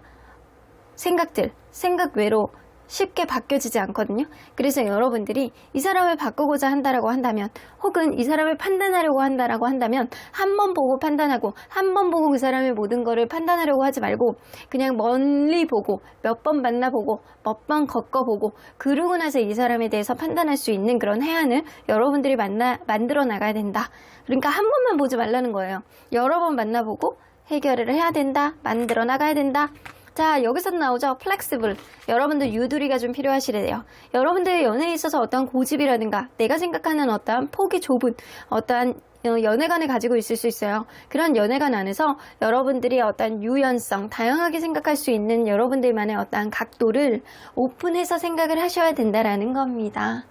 생각 외로 쉽게 바뀌어지지 않거든요. 그래서 여러분들이 이 사람을 바꾸고자 한다라고 한다면, 혹은 이 사람을 판단하려고 한다라고 한다면 한 번 보고 판단하고, 한 번 보고 그 사람의 모든 거를 판단하려고 하지 말고 그냥 멀리 보고 몇 번 만나보고 몇 번 겪어보고 그러고 나서 이 사람에 대해서 판단할 수 있는 그런 해안을 여러분들이 만들어 나가야 된다. 그러니까 한 번만 보지 말라는 거예요. 여러 번 만나보고 해결을 해야 된다. 만들어 나가야 된다. 자, 여기서 나오죠. 플렉시블. 여러분들 유두리가 좀 필요하시래요. 여러분들의 연애에 있어서 어떠한 고집이라든가 내가 생각하는 어떠한 폭이 좁은 어떠한 연애관을 가지고 있을 수 있어요. 그런 연애관 안에서 여러분들이 어떠한 유연성, 다양하게 생각할 수 있는 여러분들만의 어떠한 각도를 오픈해서 생각을 하셔야 된다라는 겁니다.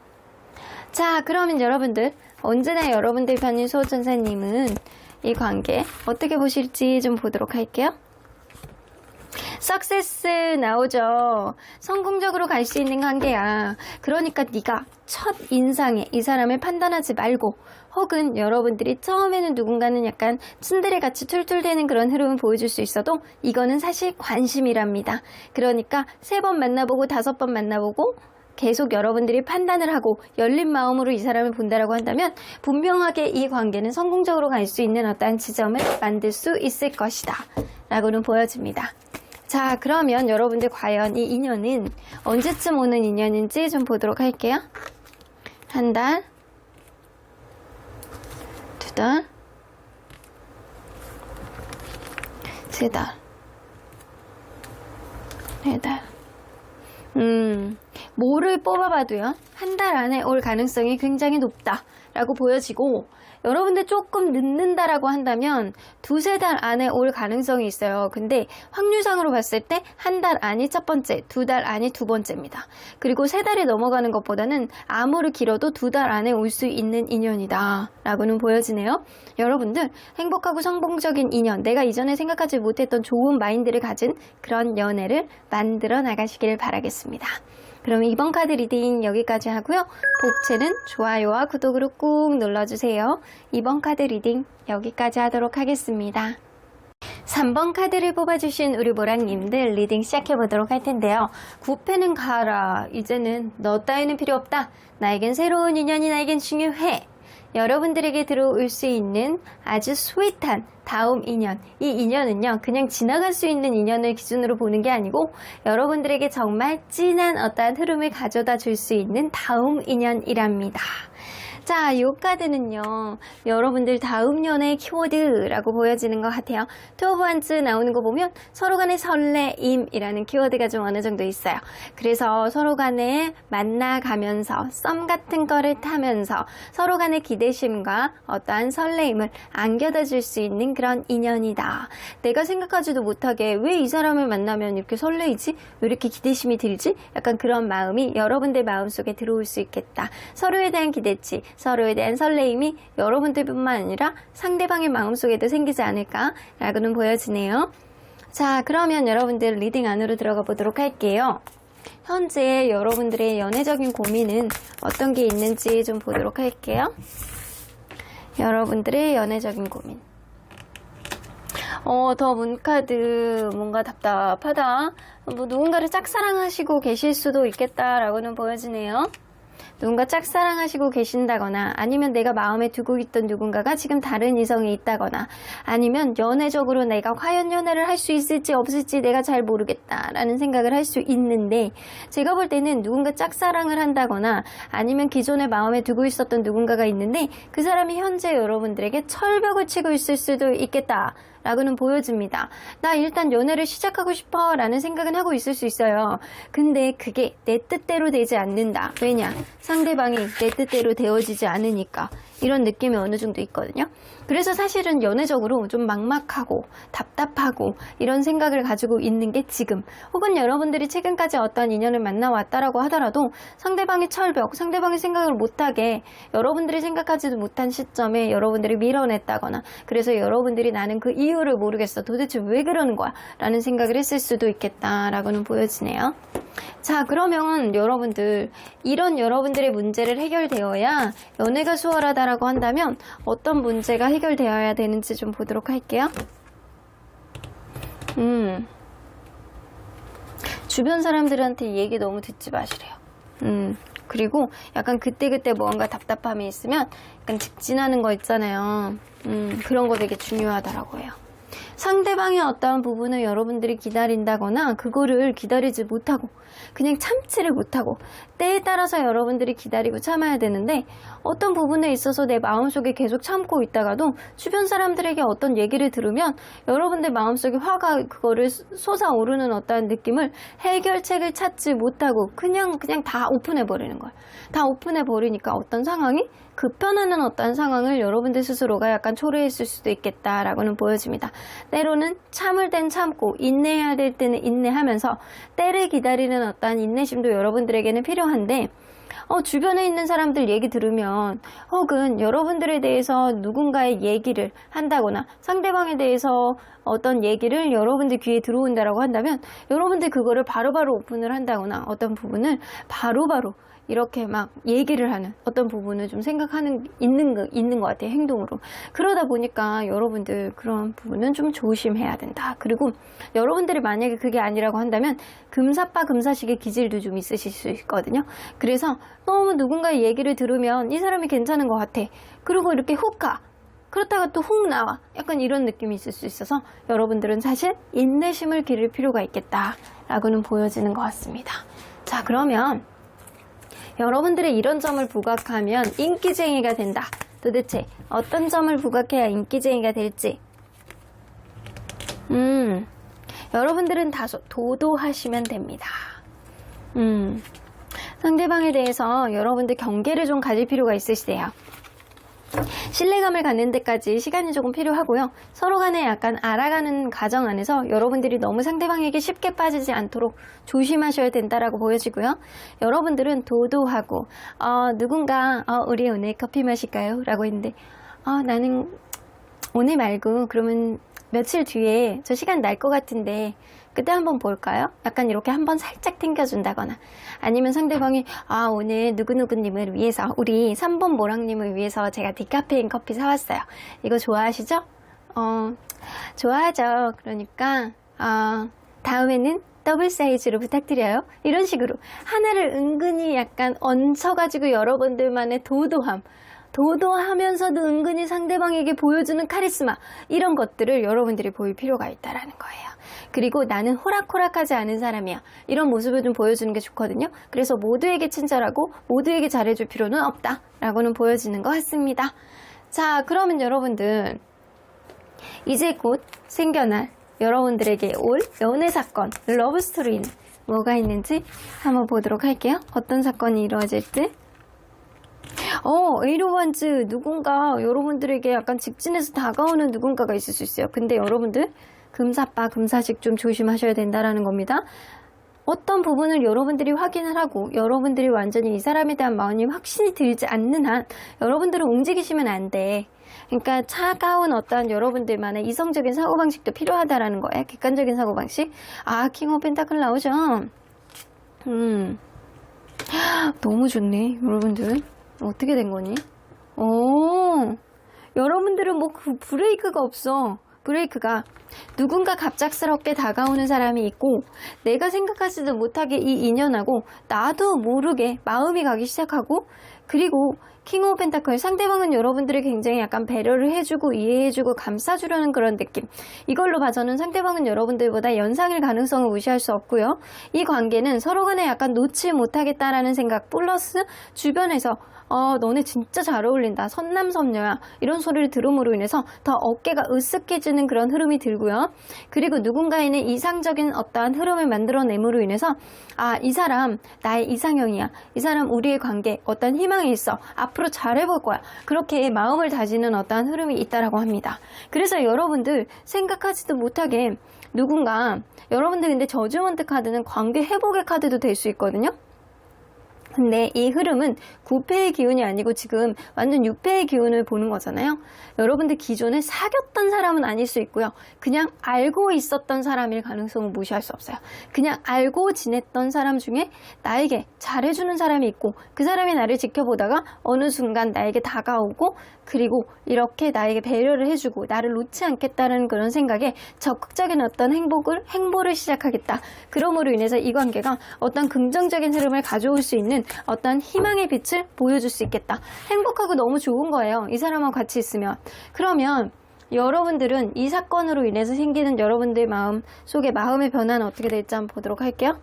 자, 그러면 여러분들, 언제나 여러분들 편인 수호천사님은 이 관계 어떻게 보실지 좀 보도록 할게요. 석세스 나오죠. 성공적으로 갈 수 있는 관계야. 그러니까 네가 첫 인상에 이 사람을 판단하지 말고, 혹은 여러분들이 처음에는 누군가는 약간 츤데레같이 툴툴대는 그런 흐름을 보여줄 수 있어도 이거는 사실 관심이랍니다. 그러니까 3번 만나보고 5번 만나보고 계속 여러분들이 판단을 하고 열린 마음으로 이 사람을 본다라고 한다면 분명하게 이 관계는 성공적으로 갈 수 있는 어떠한 지점을 만들 수 있을 것이다 라고는 보여집니다. 자, 그러면 여러분들 과연 이 인연은 언제쯤 오는 인연인지 좀 보도록 할게요. 1달, 2달, 3달, 4달. 뭐를 뽑아봐도요, 한 달 안에 올 가능성이 굉장히 높다라고 보여지고, 여러분들 조금 늦는다라고 한다면 2-3달 안에 올 가능성이 있어요. 근데 확률상으로 봤을 때 한 달 안이 첫 번째, 2달 안이 두 번째입니다. 그리고 3달이 넘어가는 것보다는 아무리 길어도 2달 안에 올 수 있는 인연이다 라고는 보여지네요. 여러분들 행복하고 성공적인 인연, 내가 이전에 생각하지 못했던 좋은 마인드를 가진 그런 연애를 만들어 나가시길 바라겠습니다. 그럼 이번 카드 리딩 여기까지 하고요. 복채는 좋아요와 구독으로 꾹 눌러주세요. 이번 카드 리딩 여기까지 하도록 하겠습니다. 3번 카드를 뽑아주신 우리 모랑님들 리딩 시작해보도록 할 텐데요. 9패는 가라. 이제는 너 따위는 필요 없다. 나에겐 새로운 인연이 나에겐 중요해. 여러분들에게 들어올 수 있는 아주 스윗한 다음 인연. 이 인연은요, 그냥 지나갈 수 있는 인연을 기준으로 보는 게 아니고 여러분들에게 정말 진한 어떠한 흐름을 가져다 줄 수 있는 다음 인연이랍니다. 자, 이 카드는요, 여러분들 다음 연애의 키워드라고 보여지는 것 같아요. 투 오브 원즈 나오는 거 보면 서로 간의 설레임이라는 키워드가 좀 어느 정도 있어요. 그래서 서로 간에 만나가면서 썸 같은 거를 타면서 서로 간의 기대심과 어떠한 설레임을 안겨다 줄 수 있는 그런 인연이다. 내가 생각하지도 못하게 왜 이 사람을 만나면 이렇게 설레이지? 왜 이렇게 기대심이 들지? 약간 그런 마음이 여러분들 마음속에 들어올 수 있겠다. 서로에 대한 기대치, 서로에 대한 설레임이 여러분들뿐만 아니라 상대방의 마음속에도 생기지 않을까라고는 보여지네요. 자, 그러면 여러분들 리딩 안으로 들어가 보도록 할게요. 현재 여러분들의 연애적인 고민은 어떤 게 있는지 좀 보도록 할게요. 여러분들의 연애적인 고민. 더 문카드 뭔가 답답하다. 뭐 누군가를 짝사랑하시고 계실 수도 있겠다라고는 보여지네요. 누군가 짝사랑하시고 계신다거나 아니면 내가 마음에 두고 있던 누군가가 지금 다른 이성이 있다거나 아니면 연애적으로 내가 과연 연애를 할 수 있을지 없을지 내가 잘 모르겠다라는 생각을 할 수 있는데, 제가 볼 때는 누군가 짝사랑을 한다거나 아니면 기존에 마음에 두고 있었던 누군가가 있는데 그 사람이 현재 여러분들에게 철벽을 치고 있을 수도 있겠다 라고는 보여집니다. 나 일단 연애를 시작하고 싶어 라는 생각은 하고 있을 수 있어요. 근데 그게 내 뜻대로 되지 않는다. 왜냐? 상대방이 내 뜻대로 되어지지 않으니까. 이런 느낌이 어느 정도 있거든요. 그래서 사실은 연애적으로 좀 막막하고 답답하고 이런 생각을 가지고 있는 게 지금, 혹은 여러분들이 최근까지 어떤 인연을 만나왔다라고 하더라도 상대방의 철벽, 상대방의 생각을 못하게 여러분들이 생각하지도 못한 시점에 여러분들이 밀어냈다거나, 그래서 여러분들이 나는 그 이유를 모르겠어, 도대체 왜 그러는 거야 라는 생각을 했을 수도 있겠다라고는 보여지네요. 자, 그러면 여러분들, 이런 여러분들의 문제를 해결되어야 연애가 수월하다라고 한다면 어떤 문제가 해결되어야 되는지 좀 보도록 할게요. 주변 사람들한테 얘기 너무 듣지 마시래요. 그리고 약간 그때그때 뭔가 답답함이 있으면 약간 직진하는 거 있잖아요. 그런 거 되게 중요하다라고 해요. 상대방의 어떠한 부분을 여러분들이 기다린다거나 그거를 기다리지 못하고 그냥 참지를 못하고, 때에 따라서 여러분들이 기다리고 참아야 되는데 어떤 부분에 있어서 내 마음속에 계속 참고 있다가도 주변 사람들에게 어떤 얘기를 들으면 여러분들 마음속에 화가 그거를 솟아오르는 어떠한 느낌을 해결책을 찾지 못하고 그냥 다 오픈해버리는 거예요. 다 오픈해버리니까 어떤 상황이 급변하는 어떤 상황을 여러분들 스스로가 약간 초래했을 수도 있겠다라고는 보여집니다. 때로는 참을 땐 참고 인내해야 될 때는 인내하면서 때를 기다리는 어떤 인내심도 여러분들에게는 필요한데, 주변에 있는 사람들 얘기 들으면, 혹은 여러분들에 대해서 누군가의 얘기를 한다거나 상대방에 대해서 어떤 얘기를 여러분들 귀에 들어온다라고 한다면 여러분들 그거를 바로바로 오픈을 한다거나 어떤 부분을 바로바로 이렇게 막 얘기를 하는 어떤 부분을 좀 생각하는 있는 것 같아요, 행동으로. 그러다 보니까 여러분들 그런 부분은 좀 조심해야 된다. 그리고 여러분들이 만약에 그게 아니라고 한다면 금사빠 금사식의 기질도 좀 있으실 수 있거든요. 그래서 너무 누군가의 얘기를 들으면 이 사람이 괜찮은 것 같아, 그리고 이렇게 훅 가, 그렇다가 또 훅 나와, 약간 이런 느낌이 있을 수 있어서 여러분들은 사실 인내심을 기를 필요가 있겠다라고는 보여지는 것 같습니다. 자, 그러면 여러분들의 이런 점을 부각하면 인기쟁이가 된다. 도대체 어떤 점을 부각해야 인기쟁이가 될지 여러분들은 다소 도도하시면 됩니다. 상대방에 대해서 여러분들 경계를 좀 가질 필요가 있으시대요. 신뢰감을 갖는 데까지 시간이 조금 필요하고요. 서로 간에 약간 알아가는 과정 안에서 여러분들이 너무 상대방에게 쉽게 빠지지 않도록 조심하셔야 된다라고 보여지고요. 여러분들은 도도하고 누군가 우리 오늘 커피 마실까요? 라고 했는데 나는 오늘 말고 그러면 며칠 뒤에 저 시간 날 것 같은데 그때 한번 볼까요? 약간 이렇게 한번 살짝 튕겨준다거나 아니면 상대방이 오늘 누구누구님을 위해서 우리 3번 모랑님을 위해서 제가 디카페인 커피 사왔어요. 이거 좋아하시죠? 좋아하죠. 그러니까 다음에는 더블 사이즈로 부탁드려요. 이런 식으로 하나를 은근히 약간 얹혀가지고 여러분들만의 도도하면서도 은근히 상대방에게 보여주는 카리스마, 이런 것들을 여러분들이 보일 필요가 있다라는 거예요. 그리고 나는 호락호락하지 않은 사람이야, 이런 모습을 좀 보여주는 게 좋거든요. 그래서 모두에게 친절하고 모두에게 잘해줄 필요는 없다 라고는 보여지는 것 같습니다. 자, 그러면 여러분들 이제 곧 생겨날 여러분들에게 올 연애 사건, 러브 스토리는 뭐가 있는지 한번 보도록 할게요. 어떤 사건이 이루어질지. 에이로원즈, 누군가 여러분들에게 약간 직진해서 다가오는 누군가가 있을 수 있어요. 근데 여러분들 금사빠 금사식 좀 조심하셔야 된다라는 겁니다. 어떤 부분을 여러분들이 확인을 하고 여러분들이 완전히 이 사람에 대한 마음이 확신이 들지 않는 한 여러분들은 움직이시면 안 돼. 그러니까 차가운 어떠한 여러분들만의 이성적인 사고방식도 필요하다라는 거예요. 객관적인 사고방식. 킹 오브 펜타클 나오죠. 너무 좋네 여러분들. 어떻게 된 거니? 여러분들은 뭐 그 브레이크가 없어. 브레이크가 누군가 갑작스럽게 다가오는 사람이 있고 내가 생각하지도 못하게 이 인연하고 나도 모르게 마음이 가기 시작하고, 그리고 킹 오브 펜타클, 상대방은 여러분들을 굉장히 약간 배려를 해주고 이해해주고 감싸주려는 그런 느낌. 이걸로 봐서는 상대방은 여러분들보다 연상일 가능성을 무시할 수 없고요. 이 관계는 서로 간에 약간 놓지 못하겠다라는 생각 플러스 주변에서 너네 진짜 잘 어울린다, 선남선녀야, 이런 소리를 들음으로 인해서 더 어깨가 으쓱해지는 그런 흐름이 들고요. 그리고 누군가에는 이상적인 어떠한 흐름을 만들어냄으로 인해서 이 사람 나의 이상형이야, 이 사람 우리의 관계 어떤 희망이 있어, 앞으로 잘해볼 거야, 그렇게 마음을 다지는 어떠한 흐름이 있다라고 합니다. 그래서 여러분들 생각하지도 못하게 누군가, 여러분들 근데 저주먼트 카드는 관계 회복의 카드도 될 수 있거든요. 근데 이 흐름은 9패의 기운이 아니고 지금 완전 6패의 기운을 보는 거잖아요. 여러분들 기존에 사귀었던 사람은 아닐 수 있고요. 그냥 알고 있었던 사람일 가능성은 무시할 수 없어요. 그냥 알고 지냈던 사람 중에 나에게 잘해주는 사람이 있고 그 사람이 나를 지켜보다가 어느 순간 나에게 다가오고 그리고 이렇게 나에게 배려를 해주고 나를 놓지 않겠다는 그런 생각에 적극적인 어떤 행보를 시작하겠다. 그러므로 인해서 이 관계가 어떤 긍정적인 흐름을 가져올 수 있는 어떤 희망의 빛을 보여줄 수 있겠다. 행복하고 너무 좋은 거예요. 이 사람하고 같이 있으면. 그러면 여러분들은 이 사건으로 인해서 생기는 여러분들 마음 속에 마음의 변화는 어떻게 될지 한번 보도록 할게요.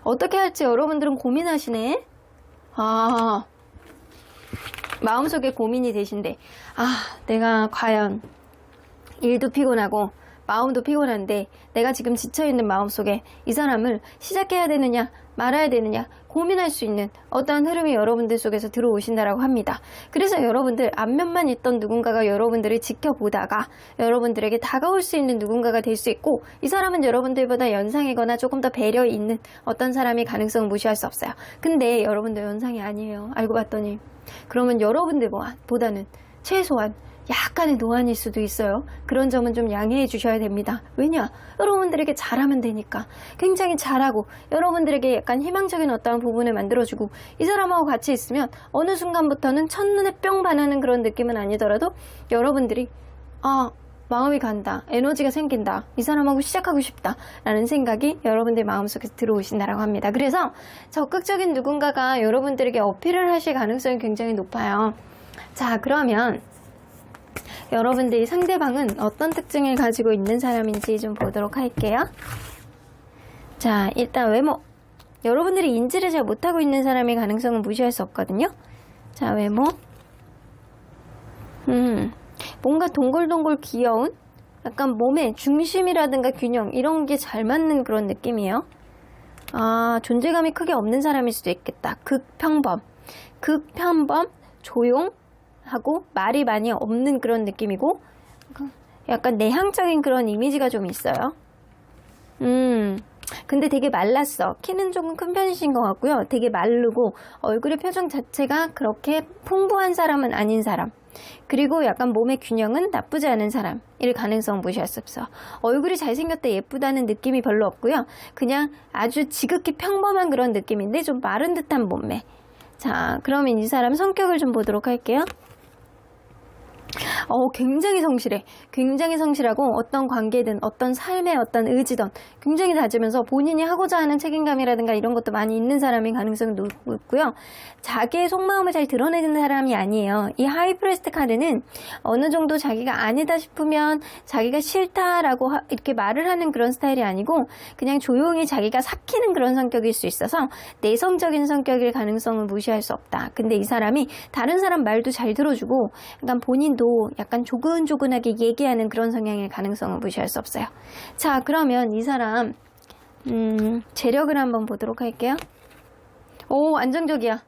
어떻게 할지 여러분들은 고민하시네. 마음속에 고민이 되신데 내가 과연 일도 피곤하고 마음도 피곤한데 내가 지금 지쳐있는 마음속에 이 사람을 시작해야 되느냐 말아야 되느냐 고민할 수 있는 어떠한 흐름이 여러분들 속에서 들어오신다라고 합니다. 그래서 여러분들 안면만 있던 누군가가 여러분들을 지켜보다가 여러분들에게 다가올 수 있는 누군가가 될 수 있고, 이 사람은 여러분들보다 연상이거나 조금 더 배려 있는 어떤 사람의 가능성을 무시할 수 없어요. 근데 여러분들 연상이 아니에요. 알고 봤더니. 그러면 여러분들보다는 최소한 약간의 노안일 수도 있어요. 그런 점은 좀 양해해 주셔야 됩니다. 왜냐? 여러분들에게 잘하면 되니까. 굉장히 잘하고 여러분들에게 약간 희망적인 어떠한 부분을 만들어주고 이 사람하고 같이 있으면 어느 순간부터는 첫눈에 뿅 반하는 그런 느낌은 아니더라도 여러분들이 마음이 간다, 에너지가 생긴다, 이 사람하고 시작하고 싶다 라는 생각이 여러분들 마음속에서 들어오신다라고 합니다. 그래서 적극적인 누군가가 여러분들에게 어필을 하실 가능성이 굉장히 높아요. 자, 그러면 여러분들이 상대방은 어떤 특징을 가지고 있는 사람인지 좀 보도록 할게요. 자, 일단 외모. 여러분들이 인지를 잘 못하고 있는 사람의 가능성은 무시할 수 없거든요. 자, 외모. 뭔가 동글동글 귀여운 약간 몸의 중심이라든가 균형 이런 게 잘 맞는 그런 느낌이에요. 아, 존재감이 크게 없는 사람일 수도 있겠다. 극평범, 조용하고 말이 많이 없는 그런 느낌이고 약간 내향적인 그런 이미지가 좀 있어요. 근데 되게 말랐어. 키는 조금 큰 편이신 것 같고요. 되게 마르고 얼굴의 표정 자체가 그렇게 풍부한 사람은 아닌 사람. 그리고 약간 몸의 균형은 나쁘지 않은 사람일 가능성 무시할 수 없어. 얼굴이 잘생겼다 예쁘다는 느낌이 별로 없고요. 그냥 아주 지극히 평범한 그런 느낌인데 좀 마른 듯한 몸매. 자, 그러면 이 사람 성격을 좀 보도록 할게요. 굉장히 성실해. 굉장히 성실하고 어떤 관계든 어떤 삶의 어떤 의지든 굉장히 다지면서 본인이 하고자 하는 책임감이라든가 이런 것도 많이 있는 사람인 가능성이 높고요. 자기의 속마음을 잘 드러내는 사람이 아니에요. 이 하이프레스트 카드는 어느 정도 자기가 아니다 싶으면 자기가 싫다라고 이렇게 말을 하는 그런 스타일이 아니고 그냥 조용히 자기가 삭히는 그런 성격일 수 있어서 내성적인 성격일 가능성은 무시할 수 없다. 근데 이 사람이 다른 사람 말도 잘 들어주고 약간 본인도 약간 조근조근하게 얘기하는 그런 성향일 가능성은 무시할 수 없어요. 자, 그러면 이 사람 재력을 한번 보도록 할게요. 오, 안정적이야.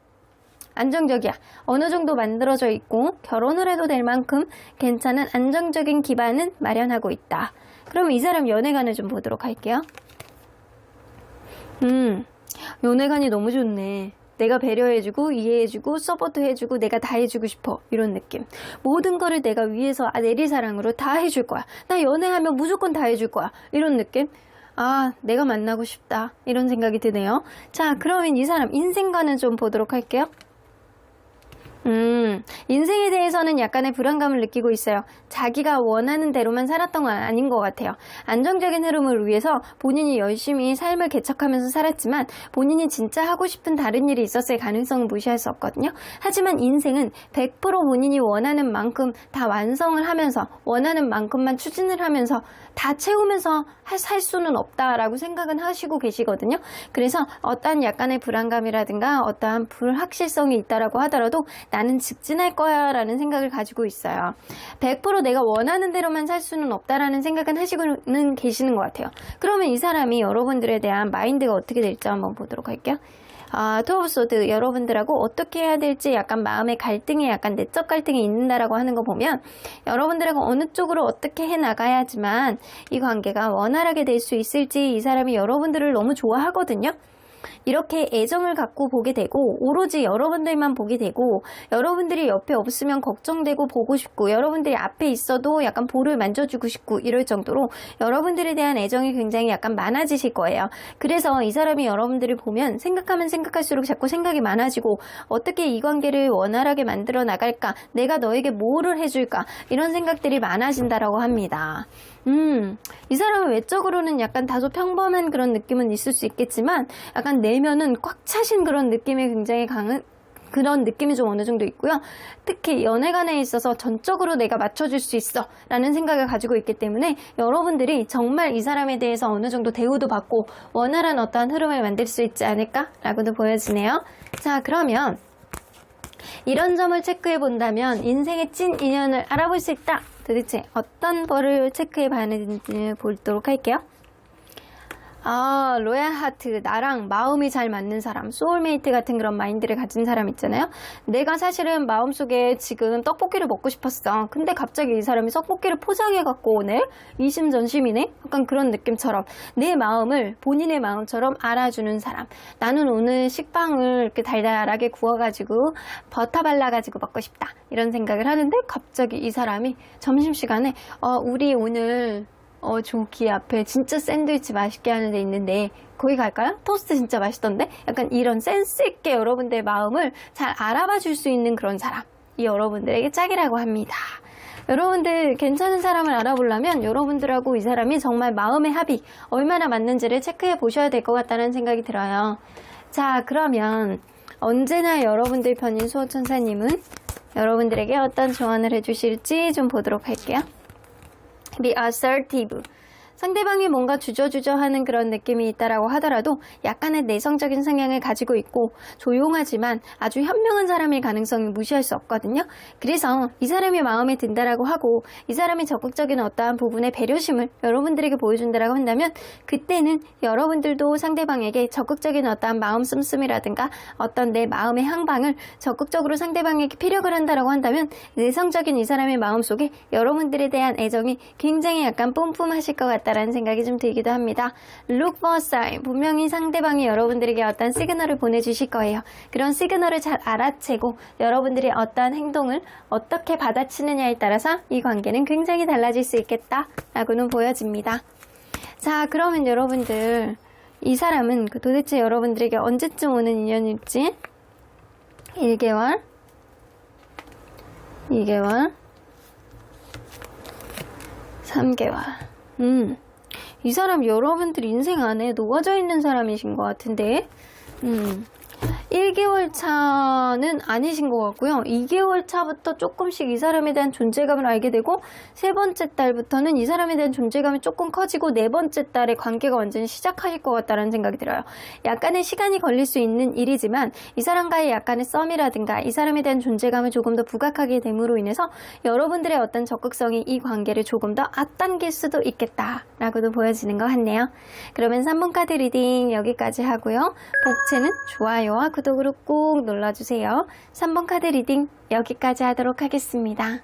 어느 정도 만들어져 있고 결혼을 해도 될 만큼 괜찮은 안정적인 기반은 마련하고 있다. 그럼 이 사람 연애관을 좀 보도록 할게요. 연애관이 너무 좋네. 내가 배려해주고 이해해주고 서포트해주고 내가 다 해주고 싶어 이런 느낌. 모든 거를 내가 위해서 내리사랑으로 다 해줄 거야. 나 연애하면 무조건 다 해줄 거야 이런 느낌. 아, 내가 만나고 싶다 이런 생각이 드네요. 자, 그러면 이 사람 인생관은 좀 보도록 할게요. 인생에 대해서는 약간의 불안감을 느끼고 있어요. 자기가 원하는 대로만 살았던 건 아닌 것 같아요. 안정적인 흐름을 위해서 본인이 열심히 삶을 개척하면서 살았지만 본인이 진짜 하고 싶은 다른 일이 있었을 가능성은 무시할 수 없거든요. 하지만 인생은 100% 본인이 원하는 만큼 다 완성을 하면서 원하는 만큼만 추진을 하면서 다 채우면서 살 수는 없다라고 생각은 하시고 계시거든요. 그래서 어떠한 약간의 불안감이라든가 어떠한 불확실성이 있다라고 하더라도 나는 직진할 거야 라는 생각을 가지고 있어요. 100% 내가 원하는 대로만 살 수는 없다라는 생각은 하시고는 계시는 것 같아요. 그러면 이 사람이 여러분들에 대한 마인드가 어떻게 될지 한번 보도록 할게요. 투 오브 소드 여러분들하고 어떻게 해야 될지 약간 마음의 갈등이 약간 내적 갈등이 있는다라고 하는 거 보면 여러분들하고 어느 쪽으로 어떻게 해 나가야지만 이 관계가 원활하게 될 수 있을지 이 사람이 여러분들을 너무 좋아하거든요. 이렇게 애정을 갖고 보게 되고 오로지 여러분들만 보게 되고 여러분들이 옆에 없으면 걱정되고 보고 싶고 여러분들이 앞에 있어도 약간 볼을 만져주고 싶고 이럴 정도로 여러분들에 대한 애정이 굉장히 약간 많아지실 거예요. 그래서 이 사람이 여러분들을 보면 생각하면 생각할수록 자꾸 생각이 많아지고 어떻게 이 관계를 원활하게 만들어 나갈까, 내가 너에게 뭐를 해줄까 이런 생각들이 많아진다라고 합니다. 이 사람은 외적으로는 약간 다소 평범한 그런 느낌은 있을 수 있겠지만 약간 내면은 꽉 차신 그런 느낌이 굉장히 강한 그런 느낌이 좀 어느 정도 있고요. 특히 연애관에 있어서 전적으로 내가 맞춰줄 수 있어 라는 생각을 가지고 있기 때문에 여러분들이 정말 이 사람에 대해서 어느 정도 대우도 받고 원활한 어떠한 흐름을 만들 수 있지 않을까 라고도 보여지네요. 자, 그러면 이런 점을 체크해 본다면 인생의 찐 인연을 알아볼 수 있다. 도대체 어떤 벌을 체크해 봐야 되는지 보도록 할게요. 로얄 하트, 나랑 마음이 잘 맞는 사람, 소울메이트 같은 그런 마인드를 가진 사람 있잖아요. 내가 사실은 마음속에 지금 떡볶이를 먹고 싶었어. 근데 갑자기 이 사람이 떡볶이를 포장해 갖고 오네? 이심전심이네? 약간 그런 느낌처럼 내 마음을 본인의 마음처럼 알아주는 사람. 나는 오늘 식빵을 이렇게 달달하게 구워가지고 버터 발라가지고 먹고 싶다. 이런 생각을 하는데 갑자기 이 사람이 점심시간에 우리 오늘 조기 앞에 진짜 샌드위치 맛있게 하는 데 있는데 거기 갈까요? 토스트 진짜 맛있던데? 약간 이런 센스 있게 여러분들의 마음을 잘 알아봐 줄 수 있는 그런 사람이 여러분들에게 짝이라고 합니다. 여러분들 괜찮은 사람을 알아보려면 여러분들하고 이 사람이 정말 마음의 합이 얼마나 맞는지를 체크해 보셔야 될 것 같다는 생각이 들어요. 자, 그러면 언제나 여러분들 편인 수호천사님은 여러분들에게 어떤 조언을 해주실지 좀 보도록 할게요. Be assertive. 상대방이 뭔가 주저주저 하는 그런 느낌이 있다라고 하더라도 약간의 내성적인 성향을 가지고 있고 조용하지만 아주 현명한 사람일 가능성이 무시할 수 없거든요. 그래서 이 사람이 마음에 든다라고 하고 이 사람이 적극적인 어떠한 부분의 배려심을 여러분들에게 보여준다라고 한다면 그때는 여러분들도 상대방에게 적극적인 어떠한 마음 씀씀이라든가 어떤 내 마음의 향방을 적극적으로 상대방에게 피력을 한다라고 한다면 내성적인 이 사람의 마음속에 여러분들에 대한 애정이 굉장히 약간 뿜뿜하실 것 같다라는 생각이 좀 들기도 합니다. Look for a sign. 분명히 상대방이 여러분들에게 어떤 시그널을 보내주실 거예요. 그런 시그널을 잘 알아채고 여러분들이 어떠한 행동을 어떻게 받아치느냐에 따라서 이 관계는 굉장히 달라질 수 있겠다라고는 보여집니다. 자, 그러면 여러분들 이 사람은 도대체 여러분들에게 언제쯤 오는 인연일지 1개월 2개월 3개월 이 사람 여러분들 인생 안에 녹아져 있는 사람이신 것 같은데 1개월 차는 아니신 것 같고요. 2개월 차부터 조금씩 이 사람에 대한 존재감을 알게 되고 세 번째 달부터는 이 사람에 대한 존재감이 조금 커지고 네 번째 달에 관계가 완전히 시작하실 것 같다는 생각이 들어요. 약간의 시간이 걸릴 수 있는 일이지만 이 사람과의 약간의 썸이라든가 이 사람에 대한 존재감을 조금 더 부각하게 됨으로 인해서 여러분들의 어떤 적극성이 이 관계를 조금 더 앞당길 수도 있겠다라고도 보여지는 것 같네요. 그러면 3번 카드 리딩 여기까지 하고요. 복채는 좋아요와 구독으로 꼭 눌러주세요. 3번 카드 리딩 여기까지 하도록 하겠습니다.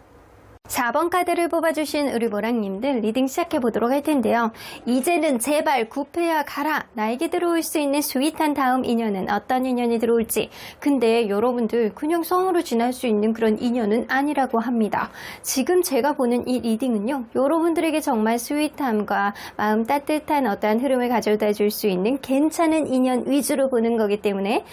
4번 카드를 뽑아주신 우리 모랑님들 리딩 시작해보도록 할 텐데요. 이제는 제발 굽해야 가라. 나에게 들어올 수 있는 스윗한 다음 인연은 어떤 인연이 들어올지. 근데 여러분들 그냥 썸으로 지날 수 있는 그런 인연은 아니라고 합니다. 지금 제가 보는 이 리딩은요. 여러분들에게 정말 스윗함과 마음 따뜻한 어떠한 흐름을 가져다 줄 수 있는 괜찮은 인연 위주로 보는 거기 때문에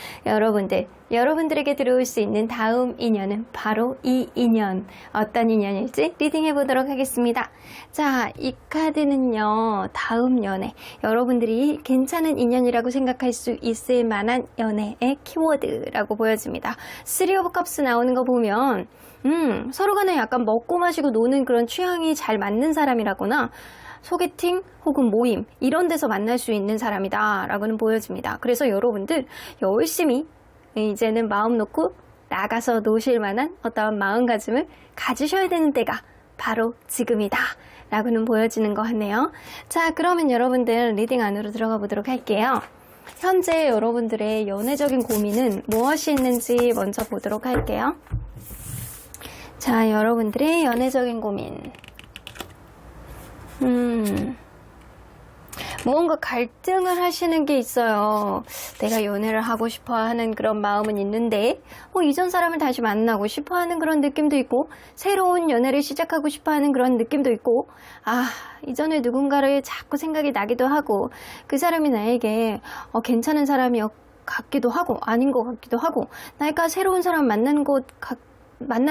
여러분들에게 들어올 수 있는 다음 인연은 바로 이 인연. 어떤 인연일지 리딩해 보도록 하겠습니다. 자, 이 카드는요. 다음 연애. 여러분들이 괜찮은 인연이라고 생각할 수 있을 만한 연애의 키워드라고 보여집니다. 3 of Cups 나오는 거 보면 서로 간에 약간 먹고 마시고 노는 그런 취향이 잘 맞는 사람이라거나 소개팅 혹은 모임 이런 데서 만날 수 있는 사람이다 라고는 보여집니다. 그래서 여러분들 열심히 이제는 마음 놓고 나가서 노실 만한 어떠한 마음가짐을 가지셔야 되는 때가 바로 지금이다 라고는 보여지는 것 같네요. 자, 그러면 여러분들 리딩 안으로 들어가 보도록 할게요. 현재 여러분들의 연애적인 고민은 무엇이 있는지 먼저 보도록 할게요. 자, 여러분들의 연애적인 고민 무언가 갈등을 하시는 게 있어요. 내가 연애를 하고 싶어 하는 그런 마음은 있는데 이전 사람을 다시 만나고 싶어 하는 그런 느낌도 있고 새로운 연애를 시작하고 싶어 하는 그런 느낌도 있고 이전에 누군가를 자꾸 생각이 나기도 하고 그 사람이 나에게 괜찮은 사람이 같기도 하고 아닌 것 같기도 하고 내가 새로운 사람 만나는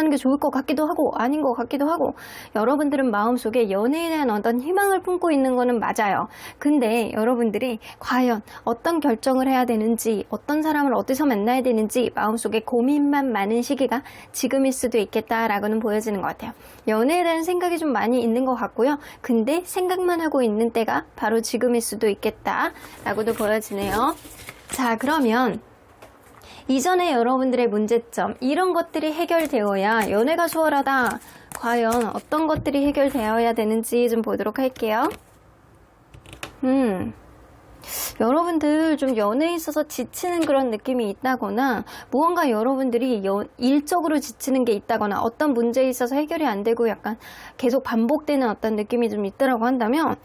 게 좋을 것 같기도 하고 아닌 것 같기도 하고 여러분들은 마음속에 연애에 대한 어떤 희망을 품고 있는 거는 맞아요. 근데 여러분들이 과연 어떤 결정을 해야 되는지 어떤 사람을 어디서 만나야 되는지 마음속에 고민만 많은 시기가 지금일 수도 있겠다라고는 보여지는 것 같아요. 연애에 대한 생각이 좀 많이 있는 것 같고요. 근데 생각만 하고 있는 때가 바로 지금일 수도 있겠다라고도 보여지네요. 자, 그러면 이전에 여러분들의 문제점 이런 것들이 해결되어야 연애가 수월하다. 과연 어떤 것들이 해결되어야 되는지 좀 보도록 할게요. 여러분들 좀 연애에 있어서 지치는 그런 느낌이 있다거나 무언가 여러분들이 일적으로 지치는 게 있다거나 어떤 문제에 있어서 해결이 안 되고 약간 계속 반복되는 어떤 느낌이 좀 있다고 한다면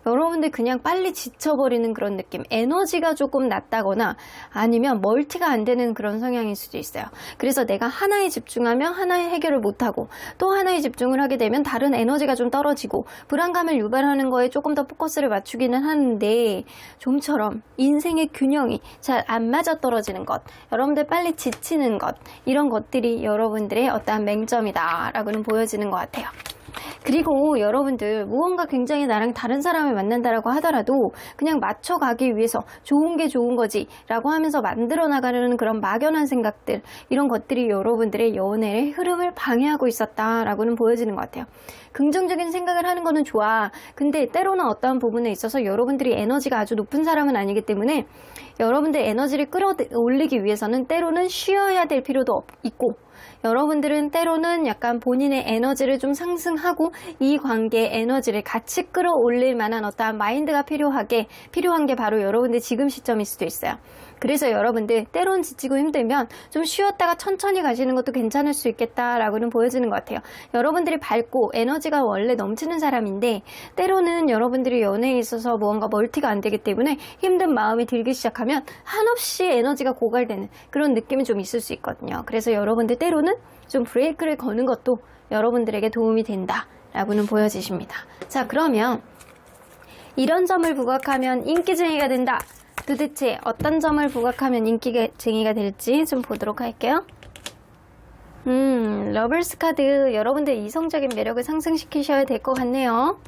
여러분들 그냥 빨리 지쳐버리는 그런 느낌, 에너지가 조금 낮다거나 아니면 멀티가 안 되는 그런 성향일 수도 있어요. 그래서 내가 하나에 집중하면 하나의 해결을 못하고 또 하나에 집중을 하게 되면 다른 에너지가 좀 떨어지고 불안감을 유발하는 거에 조금 더 포커스를 맞추기는 하는데 좀처럼 인생의 균형이 잘 안 맞아떨어지는 것, 여러분들 빨리 지치는 것, 이런 것들이 여러분들의 어떠한 맹점이다 라고는 보여지는 것 같아요. 그리고 여러분들 무언가 굉장히 나랑 다른 사람을 만난다라고 하더라도 그냥 맞춰가기 위해서 좋은 게 좋은 거지 라고 하면서 만들어 나가려는 그런 막연한 생각들, 이런 것들이 여러분들의 연애의 흐름을 방해하고 있었다라고는 보여지는 것 같아요. 긍정적인 생각을 하는 거는 좋아. 근데 때로는 어떠한 부분에 있어서 여러분들이 에너지가 아주 높은 사람은 아니기 때문에 여러분들 에너지를 끌어올리기 위해서는 때로는 쉬어야 될 필요도 있고, 여러분들은 때로는 약간 본인의 에너지를 좀 상승하고 이 관계의 에너지를 같이 끌어올릴 만한 어떠한 마인드가 필요한 게 바로 여러분들 지금 시점일 수도 있어요. 그래서 여러분들 때론 지치고 힘들면 좀 쉬었다가 천천히 가시는 것도 괜찮을 수 있겠다라고는 보여지는 것 같아요. 여러분들이 밝고 에너지가 원래 넘치는 사람인데 때로는 여러분들이 연애에 있어서 무언가 멀티가 안 되기 때문에 힘든 마음이 들기 시작하면 한없이 에너지가 고갈되는 그런 느낌이 좀 있을 수 있거든요. 그래서 여러분들 때로는 좀 브레이크를 거는 것도 여러분들에게 도움이 된다라고는 보여지십니다. 자, 그러면 이런 점을 부각하면 인기쟁이가 된다. 도대체 어떤 점을 부각하면 인기쟁이가 될지 좀 보도록 할게요. 러블스 카드, 여러분들 이성적인 매력을 상승시키셔야 될 것 같네요.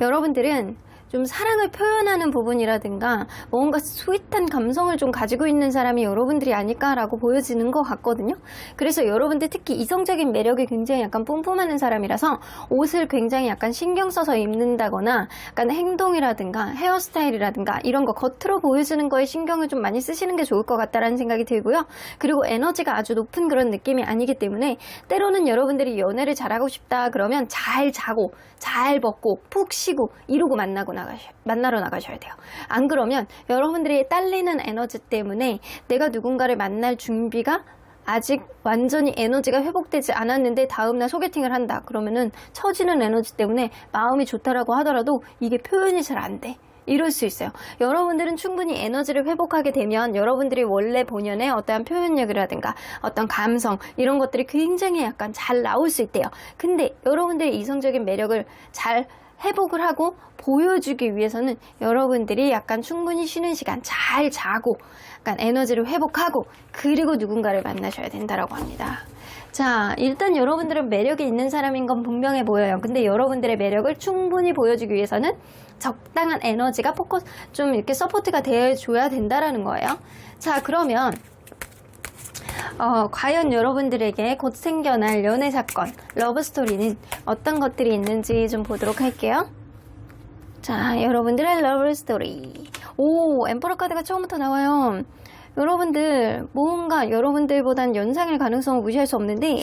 여러분들은 좀 사랑을 표현하는 부분이라든가 뭔가 스윗한 감성을 좀 가지고 있는 사람이 여러분들이 아닐까라고 보여지는 것 같거든요. 그래서 여러분들 특히 이성적인 매력이 굉장히 약간 뿜뿜하는 사람이라서 옷을 굉장히 약간 신경 써서 입는다거나 약간 행동이라든가 헤어스타일이라든가 이런 거 겉으로 보여주는 거에 신경을 좀 많이 쓰시는 게 좋을 것 같다라는 생각이 들고요. 그리고 에너지가 아주 높은 그런 느낌이 아니기 때문에 때로는 여러분들이 연애를 잘하고 싶다 그러면 잘 자고 잘 먹고 푹 쉬고 이러고 만나러 나가셔야 돼요. 안 그러면 여러분들이 딸리는 에너지 때문에 내가 누군가를 만날 준비가 아직 완전히 에너지가 회복되지 않았는데 다음날 소개팅을 한다. 그러면은 처지는 에너지 때문에 마음이 좋다라고 하더라도 이게 표현이 잘 안 돼. 이럴 수 있어요. 여러분들은 충분히 에너지를 회복하게 되면 여러분들이 원래 본연의 어떠한 표현력이라든가 어떤 감성 이런 것들이 굉장히 약간 잘 나올 수 있대요. 근데 여러분들의 이성적인 매력을 잘 회복을 하고 보여주기 위해서는 여러분들이 약간 충분히 쉬는 시간 잘 자고 약간 에너지를 회복하고 그리고 누군가를 만나셔야 된다라고 합니다. 자, 일단 여러분들은 매력이 있는 사람인 건 분명해 보여요. 근데 여러분들의 매력을 충분히 보여주기 위해서는 적당한 에너지가 좀 이렇게 서포트가 되어줘야 된다라는 거예요. 자, 그러면 과연 여러분들에게 곧 생겨날 연애 사건, 러브 스토리는 어떤 것들이 있는지 좀 보도록 할게요. 자, 여러분들의 러브 스토리. 오, 엠퍼러 카드가 처음부터 나와요. 여러분들 뭔가 여러분들보단 연상일 가능성을 무시할 수 없는데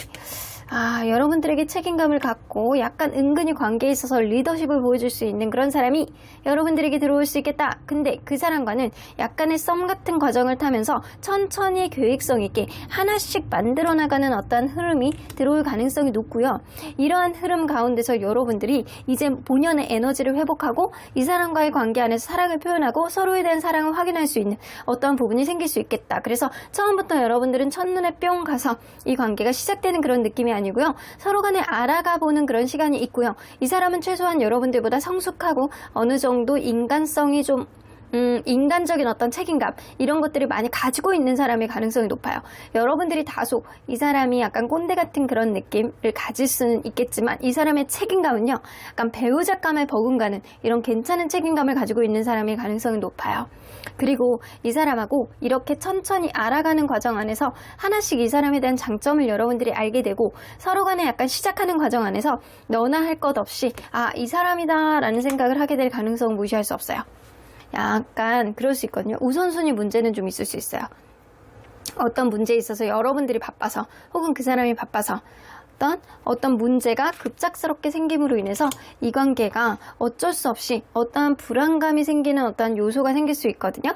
여러분들에게 책임감을 갖고 약간 은근히 관계에 있어서 리더십을 보여줄 수 있는 그런 사람이 여러분들에게 들어올 수 있겠다. 근데 그 사람과는 약간의 썸 같은 과정을 타면서 천천히 계획성 있게 하나씩 만들어 나가는 어떤 흐름이 들어올 가능성이 높고요. 이러한 흐름 가운데서 여러분들이 이제 본연의 에너지를 회복하고 이 사람과의 관계 안에서 사랑을 표현하고 서로에 대한 사랑을 확인할 수 있는 어떤 부분이 생길 수 있겠다. 그래서 처음부터 여러분들은 첫눈에 뿅 가서 이 관계가 시작되는 그런 느낌이 아니고요. 서로 간에 알아가 보는 그런 시간이 있고요. 이 사람은 최소한 여러분들보다 성숙하고 어느 정도 인간성이 좀 인간적인 어떤 책임감 이런 것들을 많이 가지고 있는 사람의 가능성이 높아요. 여러분들이 다소 이 사람이 약간 꼰대 같은 그런 느낌을 가질 수는 있겠지만 이 사람의 책임감은요. 약간 배우자감에 버금가는 이런 괜찮은 책임감을 가지고 있는 사람의 가능성이 높아요. 그리고 이 사람하고 이렇게 천천히 알아가는 과정 안에서 하나씩 이 사람에 대한 장점을 여러분들이 알게 되고 서로 간에 약간 시작하는 과정 안에서 너나 할 것 없이 이 사람이다 라는 생각을 하게 될 가능성은 무시할 수 없어요. 약간 그럴 수 있거든요. 우선순위 문제는 좀 있을 수 있어요. 어떤 문제에 있어서 여러분들이 바빠서 혹은 그 사람이 바빠서 어떤 문제가 급작스럽게 생김으로 인해서 이 관계가 어쩔 수 없이 어떠한 불안감이 생기는 어떠한 요소가 생길 수 있거든요.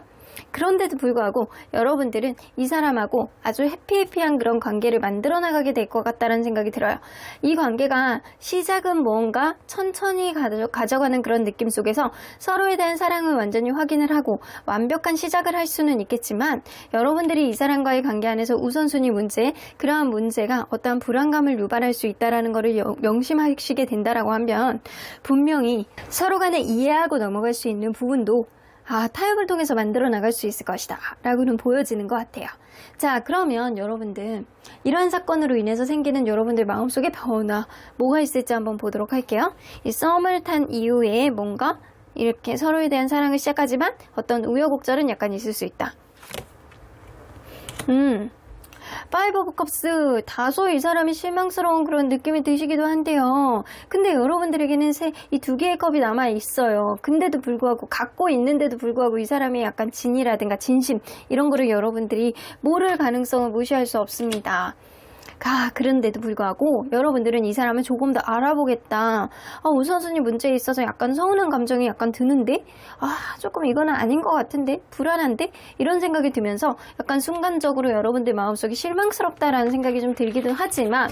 그런데도 불구하고 여러분들은 이 사람하고 아주 해피해피한 그런 관계를 만들어 나가게 될 것 같다는 생각이 들어요. 이 관계가 시작은 뭔가 천천히 가져가는 그런 느낌 속에서 서로에 대한 사랑을 완전히 확인을 하고 완벽한 시작을 할 수는 있겠지만 여러분들이 이 사람과의 관계 안에서 우선순위 문제, 그러한 문제가 어떠한 불안감을 유발할 수 있다는 것을 명심하시게 된다라고 하면 분명히 서로 간에 이해하고 넘어갈 수 있는 부분도 타협을 통해서 만들어 나갈 수 있을 것이다 라고는 보여지는 것 같아요. 자, 그러면 여러분들 이러한 사건으로 인해서 생기는 여러분들 마음속의 변화 뭐가 있을지 한번 보도록 할게요. 이 썸을 탄 이후에 뭔가 이렇게 서로에 대한 사랑을 시작하지만 어떤 우여곡절은 약간 있을 수 있다. 파이브 오브 컵스, 다소 이 사람이 실망스러운 그런 느낌이 드시기도 한데요. 근데 여러분들에게는 이 두 개의 컵이 남아 있어요. 근데도 불구하고, 갖고 있는데도 불구하고 이 사람이 약간 진이라든가 진심 이런 거를 여러분들이 모를 가능성을 무시할 수 없습니다. 그런데도 불구하고 여러분들은 이 사람을 조금 더 알아보겠다. 우선순위 문제에 있어서 약간 서운한 감정이 약간 드는데 조금 이거는 아닌 것 같은데 불안한데 이런 생각이 들면서 약간 순간적으로 여러분들 마음속에 실망스럽다라는 생각이 좀 들기도 하지만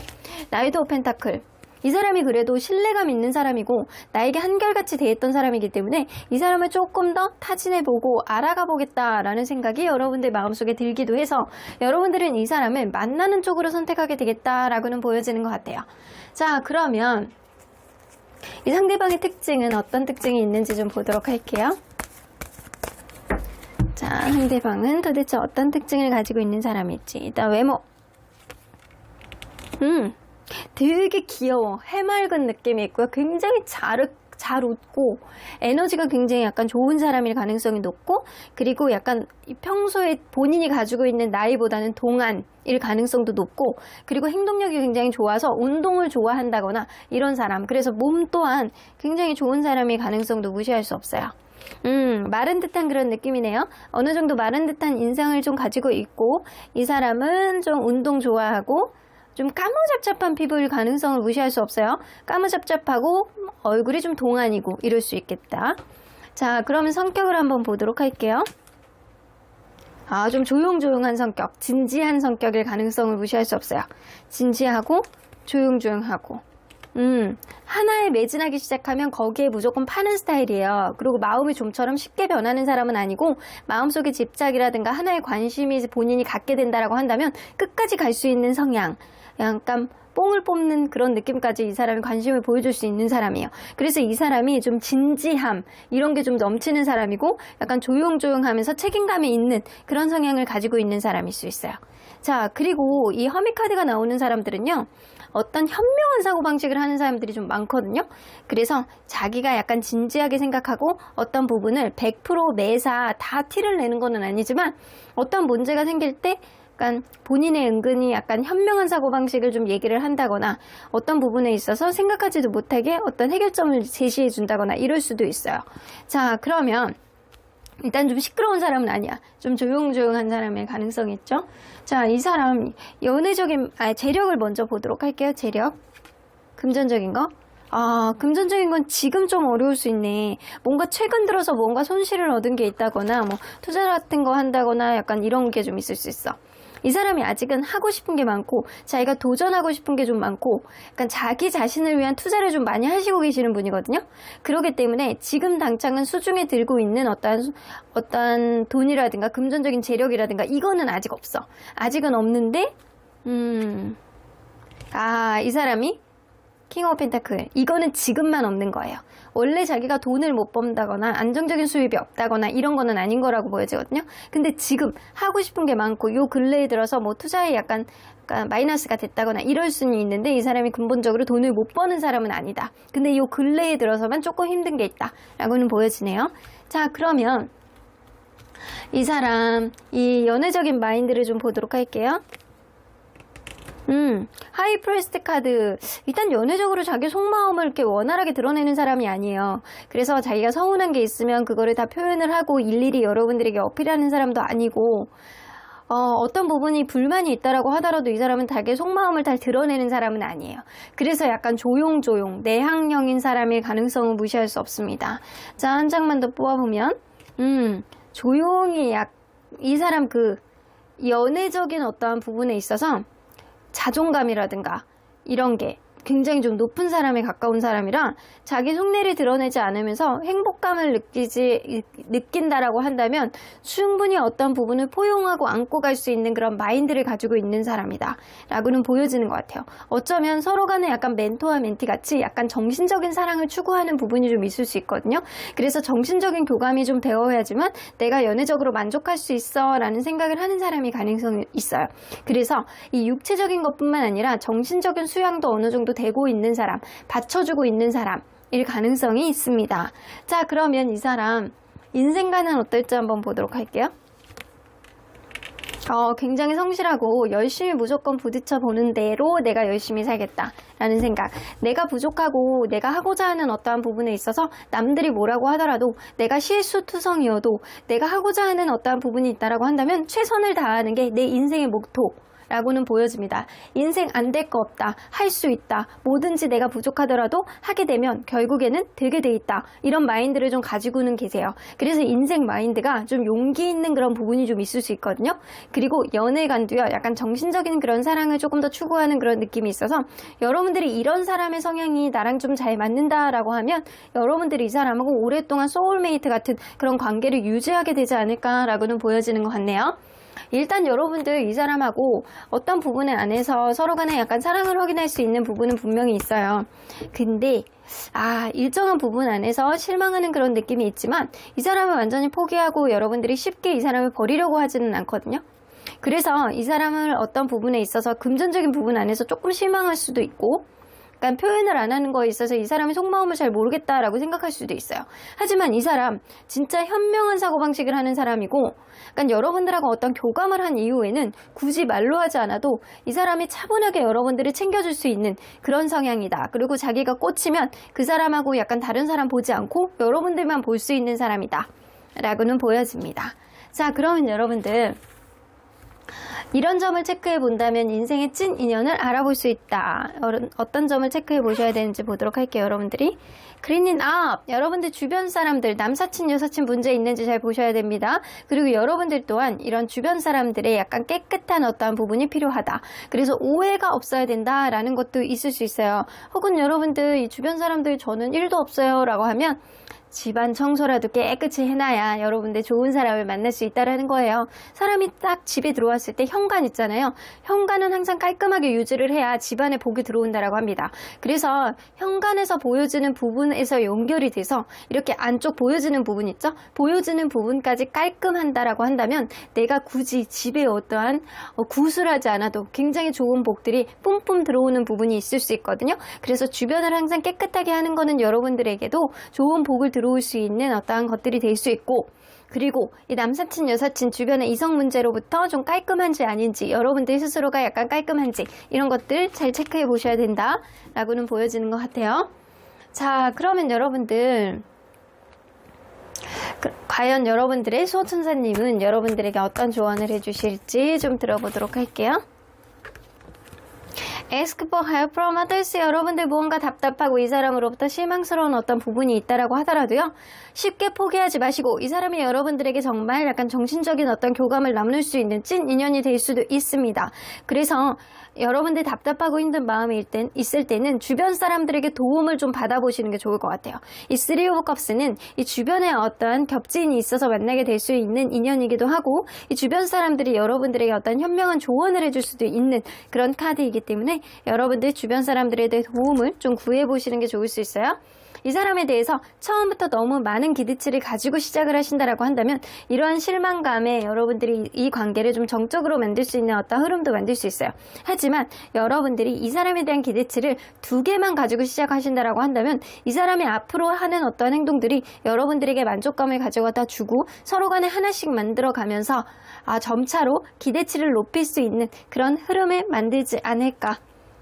나이트 오브 펜타클 이 사람이 그래도 신뢰감 있는 사람이고 나에게 한결같이 대했던 사람이기 때문에 이 사람을 조금 더 타진해보고 알아가 보겠다라는 생각이 여러분들 마음속에 들기도 해서 여러분들은 이 사람을 만나는 쪽으로 선택하게 되겠다라고는 보여지는 것 같아요. 자, 그러면 이 상대방의 특징은 어떤 특징이 있는지 좀 보도록 할게요. 자, 상대방은 도대체 어떤 특징을 가지고 있는 사람일지. 일단 외모. 되게 귀여워. 해맑은 느낌이 있고요. 굉장히 잘 웃고 에너지가 굉장히 약간 좋은 사람일 가능성이 높고 그리고 약간 평소에 본인이 가지고 있는 나이보다는 동안일 가능성도 높고 그리고 행동력이 굉장히 좋아서 운동을 좋아한다거나 이런 사람 그래서 몸 또한 굉장히 좋은 사람일 가능성도 무시할 수 없어요. 마른 듯한 그런 느낌이네요. 어느 정도 마른 듯한 인상을 좀 가지고 있고 이 사람은 좀 운동 좋아하고 좀 까무잡잡한 피부일 가능성을 무시할 수 없어요. 까무잡잡하고 얼굴이 좀 동안이고 이럴 수 있겠다. 자, 그러면 성격을 한번 보도록 할게요. 좀 조용조용한 성격, 진지한 성격일 가능성을 무시할 수 없어요. 진지하고 조용조용하고 하나에 매진하기 시작하면 거기에 무조건 파는 스타일이에요. 그리고 마음이 좀처럼 쉽게 변하는 사람은 아니고 마음속에 집착이라든가 하나에 관심이 본인이 갖게 된다라고 한다면 끝까지 갈 수 있는 성향 약간 뽕을 뽑는 그런 느낌까지 이 사람이 관심을 보여줄 수 있는 사람이에요. 그래서 이 사람이 좀 진지함 이런 게 좀 넘치는 사람이고 약간 조용조용하면서 책임감이 있는 그런 성향을 가지고 있는 사람일 수 있어요. 자, 그리고 이 허밋 카드가 나오는 사람들은요 어떤 현명한 사고방식을 하는 사람들이 좀 많거든요. 그래서 자기가 약간 진지하게 생각하고 어떤 부분을 100% 매사 다 티를 내는 건 아니지만 어떤 문제가 생길 때 약간 본인의 은근히 약간 현명한 사고방식을 좀 얘기를 한다거나 어떤 부분에 있어서 생각하지도 못하게 어떤 해결점을 제시해 준다거나 이럴 수도 있어요. 자, 그러면 일단 좀 시끄러운 사람은 아니야. 좀 조용조용한 사람일 가능성이 있죠. 자, 이 사람 연애적인 재력을 먼저 보도록 할게요. 재력. 금전적인 거. 금전적인 건 지금 좀 어려울 수 있네. 뭔가 최근 들어서 뭔가 손실을 얻은 게 있다거나 뭐 투자 같은 거 한다거나 약간 이런 게 좀 있을 수 있어. 이 사람이 아직은 하고 싶은 게 많고 자기가 도전하고 싶은 게 좀 많고 약간 자기 자신을 위한 투자를 좀 많이 하시고 계시는 분이거든요. 그렇기 때문에 지금 당장은 수중에 들고 있는 어떤 돈이라든가 금전적인 재력이라든가 이거는 아직 없어. 아직은 없는데 이 사람이 킹 오브 펜타클 이거는 지금만 없는 거예요. 원래 자기가 돈을 못 번다거나 안정적인 수입이 없다거나 이런 거는 아닌 거라고 보여지거든요. 근데 지금 하고 싶은 게 많고 요 근래에 들어서 뭐 투자에 약간 마이너스가 됐다거나 이럴 수는 있는데 이 사람이 근본적으로 돈을 못 버는 사람은 아니다. 근데 요 근래에 들어서만 조금 힘든 게 있다 라고는 보여지네요. 자, 그러면 이 사람 이 연애적인 마인드를 좀 보도록 할게요. 하이 프레스트 카드. 일단 연애적으로 자기 속마음을 이렇게 원활하게 드러내는 사람이 아니에요. 그래서 자기가 서운한 게 있으면 그거를 다 표현을 하고 일일이 여러분들에게 어필하는 사람도 아니고 어떤 부분이 불만이 있다라고 하더라도 이 사람은 자기 속마음을 다 드러내는 사람은 아니에요. 그래서 약간 조용조용 내향형인 사람일 가능성은 무시할 수 없습니다. 자, 한 장만 더 뽑아보면 조용히 이 사람 연애적인 어떠한 부분에 있어서 자존감이라든가 이런 게 굉장히 좀 높은 사람에 가까운 사람이라 자기 속내를 드러내지 않으면서 행복감을 느낀다라고 한다면 충분히 어떤 부분을 포용하고 안고 갈 수 있는 그런 마인드를 가지고 있는 사람이다 라고는 보여지는 것 같아요. 어쩌면 서로 간에 약간 멘토와 멘티 같이 약간 정신적인 사랑을 추구하는 부분이 좀 있을 수 있거든요. 그래서 정신적인 교감이 좀 되어야지만 내가 연애적으로 만족할 수 있어 라는 생각을 하는 사람이 가능성이 있어요. 그래서 이 육체적인 것뿐만 아니라 정신적인 수양도 어느 정도 되고 있는 사람, 받쳐주고 있는 사람일 가능성이 있습니다. 자, 그러면 이 사람 인생관은 어떨지 한번 보도록 할게요. 굉장히 성실하고 열심히 무조건 부딪혀 보는 대로 내가 열심히 살겠다라는 생각. 내가 부족하고 내가 하고자 하는 어떠한 부분에 있어서 남들이 뭐라고 하더라도 내가 실수투성이어도 내가 하고자 하는 어떠한 부분이 있다라고 한다면 최선을 다하는 게 내 인생의 목표. 라고는 보여집니다. 인생 안 될 거 없다. 할 수 있다. 뭐든지 내가 부족하더라도 하게 되면 결국에는 되게 돼 있다. 이런 마인드를 좀 가지고는 계세요. 그래서 인생 마인드가 좀 용기 있는 그런 부분이 좀 있을 수 있거든요. 그리고 연애관도요. 약간 정신적인 그런 사랑을 조금 더 추구하는 그런 느낌이 있어서 여러분들이 이런 사람의 성향이 나랑 좀 잘 맞는다라고 하면 여러분들이 이 사람하고 오랫동안 소울메이트 같은 그런 관계를 유지하게 되지 않을까라고는 보여지는 것 같네요. 일단 여러분들 이 사람하고 어떤 부분에 안에서 서로 간에 약간 사랑을 확인할 수 있는 부분은 분명히 있어요. 근데 일정한 부분 안에서 실망하는 그런 느낌이 있지만 이 사람을 완전히 포기하고 여러분들이 쉽게 이 사람을 버리려고 하지는 않거든요. 그래서 이 사람을 어떤 부분에 있어서 금전적인 부분 안에서 조금 실망할 수도 있고 약간 표현을 안 하는 거에 있어서 이 사람의 속마음을 잘 모르겠다라고 생각할 수도 있어요. 하지만 이 사람 진짜 현명한 사고방식을 하는 사람이고 약간 여러분들하고 어떤 교감을 한 이후에는 굳이 말로 하지 않아도 이 사람이 차분하게 여러분들을 챙겨줄 수 있는 그런 성향이다. 그리고 자기가 꽂히면 그 사람하고 약간 다른 사람 보지 않고 여러분들만 볼 수 있는 사람이다 라고는 보여집니다. 자, 그러면 여러분들 이런 점을 체크해 본다면 인생의 찐 인연을 알아볼 수 있다. 어떤 점을 체크해 보셔야 되는지 보도록 할게요. 여러분들이 클리닝 업! 여러분들 주변 사람들 남사친 여사친 문제 있는지 잘 보셔야 됩니다. 그리고 여러분들 또한 이런 주변 사람들의 약간 깨끗한 어떠한 부분이 필요하다. 그래서 오해가 없어야 된다라는 것도 있을 수 있어요. 혹은 여러분들 이 주변 사람들 저는 1도 없어요 라고 하면 집안 청소라도 깨끗이 해놔야 여러분들 좋은 사람을 만날 수 있다는 거예요. 사람이 딱 집에 들어왔을 때 현관 있잖아요. 현관은 항상 깔끔하게 유지를 해야 집안에 복이 들어온다라고 합니다. 그래서 현관에서 보여지는 부분에서 연결이 돼서 이렇게 안쪽 보여지는 부분 있죠? 보여지는 부분까지 깔끔한다라고 한다면 내가 굳이 집에 어떠한 구술하지 않아도 굉장히 좋은 복들이 뿜뿜 들어오는 부분이 있을 수 있거든요. 그래서 주변을 항상 깨끗하게 하는 거는 여러분들에게도 좋은 복을 들어올 수 있는 어떠한 것들이 될 수 있고 그리고 이 남사친 여사친 주변의 이성 문제로부터 좀 깔끔한지 아닌지 여러분들 스스로가 약간 깔끔한지 이런 것들 잘 체크해 보셔야 된다 라고는 보여지는 것 같아요. 자, 그러면 여러분들 과연 여러분들의 수호천사님은 여러분들에게 어떤 조언을 해주실지 좀 들어보도록 할게요. Ask for help from others. 여러분들 무언가 답답하고 이 사람으로부터 실망스러운 어떤 부분이 있다라고 하더라도요. 쉽게 포기하지 마시고 이 사람이 여러분들에게 정말 약간 정신적인 어떤 교감을 나눌 수 있는 찐 인연이 될 수도 있습니다. 그래서 여러분들 답답하고 힘든 마음이 있을 때는 주변 사람들에게 도움을 좀 받아보시는 게 좋을 것 같아요. 이 Three of Cups는 이 주변에 어떤 겹지인이 있어서 만나게 될 수 있는 인연이기도 하고 이 주변 사람들이 여러분들에게 어떤 현명한 조언을 해줄 수도 있는 그런 카드이기 때문에 여러분들 주변 사람들에 대해 도움을 좀 구해보시는 게 좋을 수 있어요. 이 사람에 대해서 처음부터 너무 많은 기대치를 가지고 시작을 하신다라고 한다면 이러한 실망감에 여러분들이 이 관계를 좀 정적으로 만들 수 있는 어떤 흐름도 만들 수 있어요. 하지만 여러분들이 이 사람에 대한 기대치를 2개만 가지고 시작하신다라고 한다면 이 사람이 앞으로 하는 어떤 행동들이 여러분들에게 만족감을 가져다 주고 서로 간에 하나씩 만들어가면서 점차로 기대치를 높일 수 있는 그런 흐름을 만들지 않을까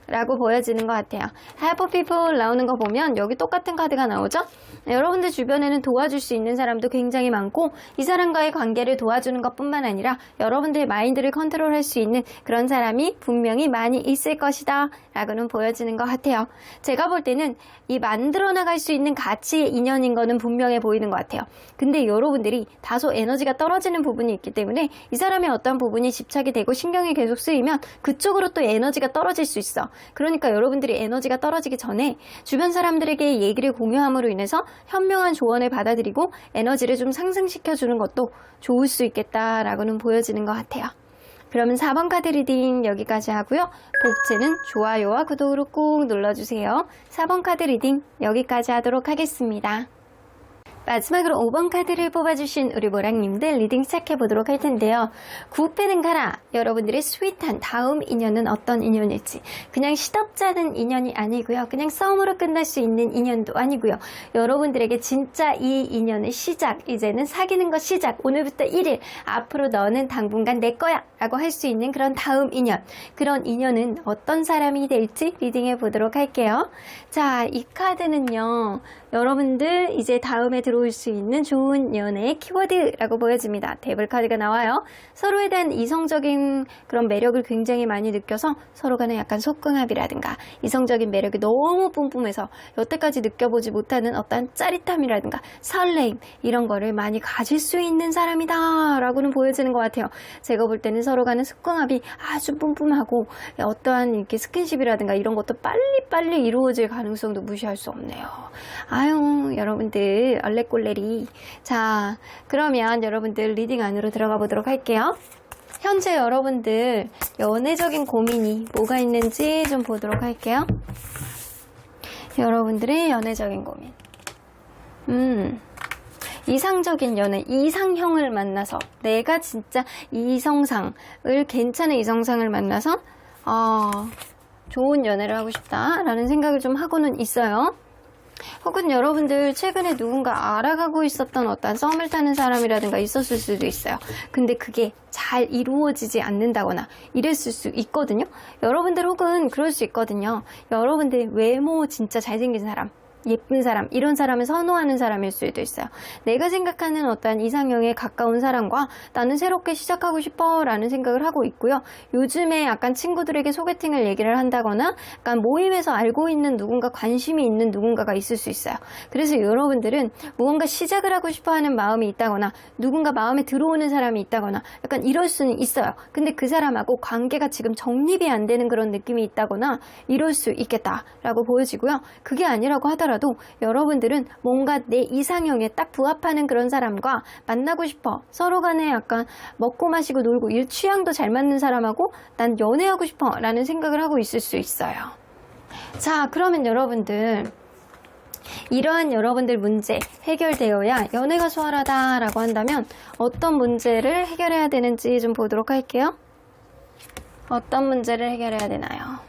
라고 보여지는 것 같아요. Help people 나오는 거 보면 여기 똑같은 카드가 나오죠? 여러분들 주변에는 도와줄 수 있는 사람도 굉장히 많고 이 사람과의 관계를 도와주는 것뿐만 아니라 여러분들의 마인드를 컨트롤할 수 있는 그런 사람이 분명히 많이 있을 것이다 라고는 보여지는 것 같아요. 제가 볼 때는 이 만들어 나갈 수 있는 가치의 인연인 거는 분명해 보이는 것 같아요. 근데 여러분들이 다소 에너지가 떨어지는 부분이 있기 때문에 이 사람의 어떤 부분이 집착이 되고 신경이 계속 쓰이면 그쪽으로 또 에너지가 떨어질 수 있어. 그러니까 여러분들이 에너지가 떨어지기 전에 주변 사람들에게 얘기를 공유함으로 인해서 현명한 조언을 받아들이고 에너지를 좀 상승시켜주는 것도 좋을 수 있겠다라고는 보여지는 것 같아요. 그러면 4번 카드 리딩 여기까지 하고요. 복채는 좋아요와 구독으로 꾹 눌러주세요. 4번 카드 리딩 여기까지 하도록 하겠습니다. 마지막으로 5번 카드를 뽑아주신 우리 모랑님들 리딩 시작해보도록 할 텐데요. 9패는 가라. 여러분들의 스윗한 다음 인연은 어떤 인연일지, 그냥 시덥잖은 인연이 아니고요. 그냥 싸움으로 끝날 수 있는 인연도 아니고요. 여러분들에게 진짜 이 인연의 시작, 이제는 사귀는 것 시작, 오늘부터 1일 앞으로 너는 당분간 내 거야 라고 할 수 있는 그런 다음 인연, 그런 인연은 어떤 사람이 될지 리딩해 보도록 할게요. 자, 이 카드는요, 여러분들 이제 다음에 들어올 수 있는 좋은 연애의 키워드라고 보여집니다. 데블 카드가 나와요. 서로에 대한 이성적인 그런 매력을 굉장히 많이 느껴서 서로 간에 약간 속궁합이라든가 이성적인 매력이 너무 뿜뿜해서 여태까지 느껴보지 못하는 어떤 짜릿함이라든가 설레임, 이런 거를 많이 가질 수 있는 사람이다 라고는 보여지는 것 같아요. 제가 볼 때는 서로 간의 속궁합이 아주 뿜뿜하고 어떠한 이렇게 스킨십이라든가 이런 것도 빨리빨리 이루어질 가능성도 무시할 수 없네요. 아유, 여러분들 얼레꼴레리. 자, 그러면 여러분들 리딩 안으로 들어가 보도록 할게요. 현재 여러분들 연애적인 고민이 뭐가 있는지 좀 보도록 할게요. 여러분들의 연애적인 고민. 이상적인 연애, 이상형을 만나서 내가 진짜 이성상을, 괜찮은 이성상을 만나서 좋은 연애를 하고 싶다라는 생각을 좀 하고는 있어요. 혹은 여러분들 최근에 누군가 알아가고 있었던 어떤 썸을 타는 사람이라든가 있었을 수도 있어요. 근데 그게 잘 이루어지지 않는다거나 이랬을 수 있거든요. 여러분들 혹은 그럴 수 있거든요. 여러분들 외모 진짜 잘생긴 사람, 예쁜 사람, 이런 사람을 선호하는 사람일 수도 있어요. 내가 생각하는 어떠한 이상형에 가까운 사람과 나는 새롭게 시작하고 싶어 라는 생각을 하고 있고요. 요즘에 약간 친구들에게 소개팅을 얘기를 한다거나 약간 모임에서 알고 있는 누군가, 관심이 있는 누군가가 있을 수 있어요. 그래서 여러분들은 무언가 시작을 하고 싶어 하는 마음이 있다거나 누군가 마음에 들어오는 사람이 있다거나 약간 이럴 수는 있어요. 근데 그 사람하고 관계가 지금 정립이 안 되는 그런 느낌이 있다거나 이럴 수 있겠다라고 보여지고요. 그게 아니라고 하더라도 여러분들은 뭔가 내 이상형에 딱 부합하는 그런 사람과 만나고 싶어, 서로 간에 약간 먹고 마시고 놀고 일 취향도 잘 맞는 사람하고 난 연애하고 싶어 라는 생각을 하고 있을 수 있어요. 자, 그러면 여러분들 이러한 여러분들 문제 해결되어야 연애가 수월하다 라고 한다면 어떤 문제를 해결해야 되는지 좀 보도록 할게요. 어떤 문제를 해결해야 되나요?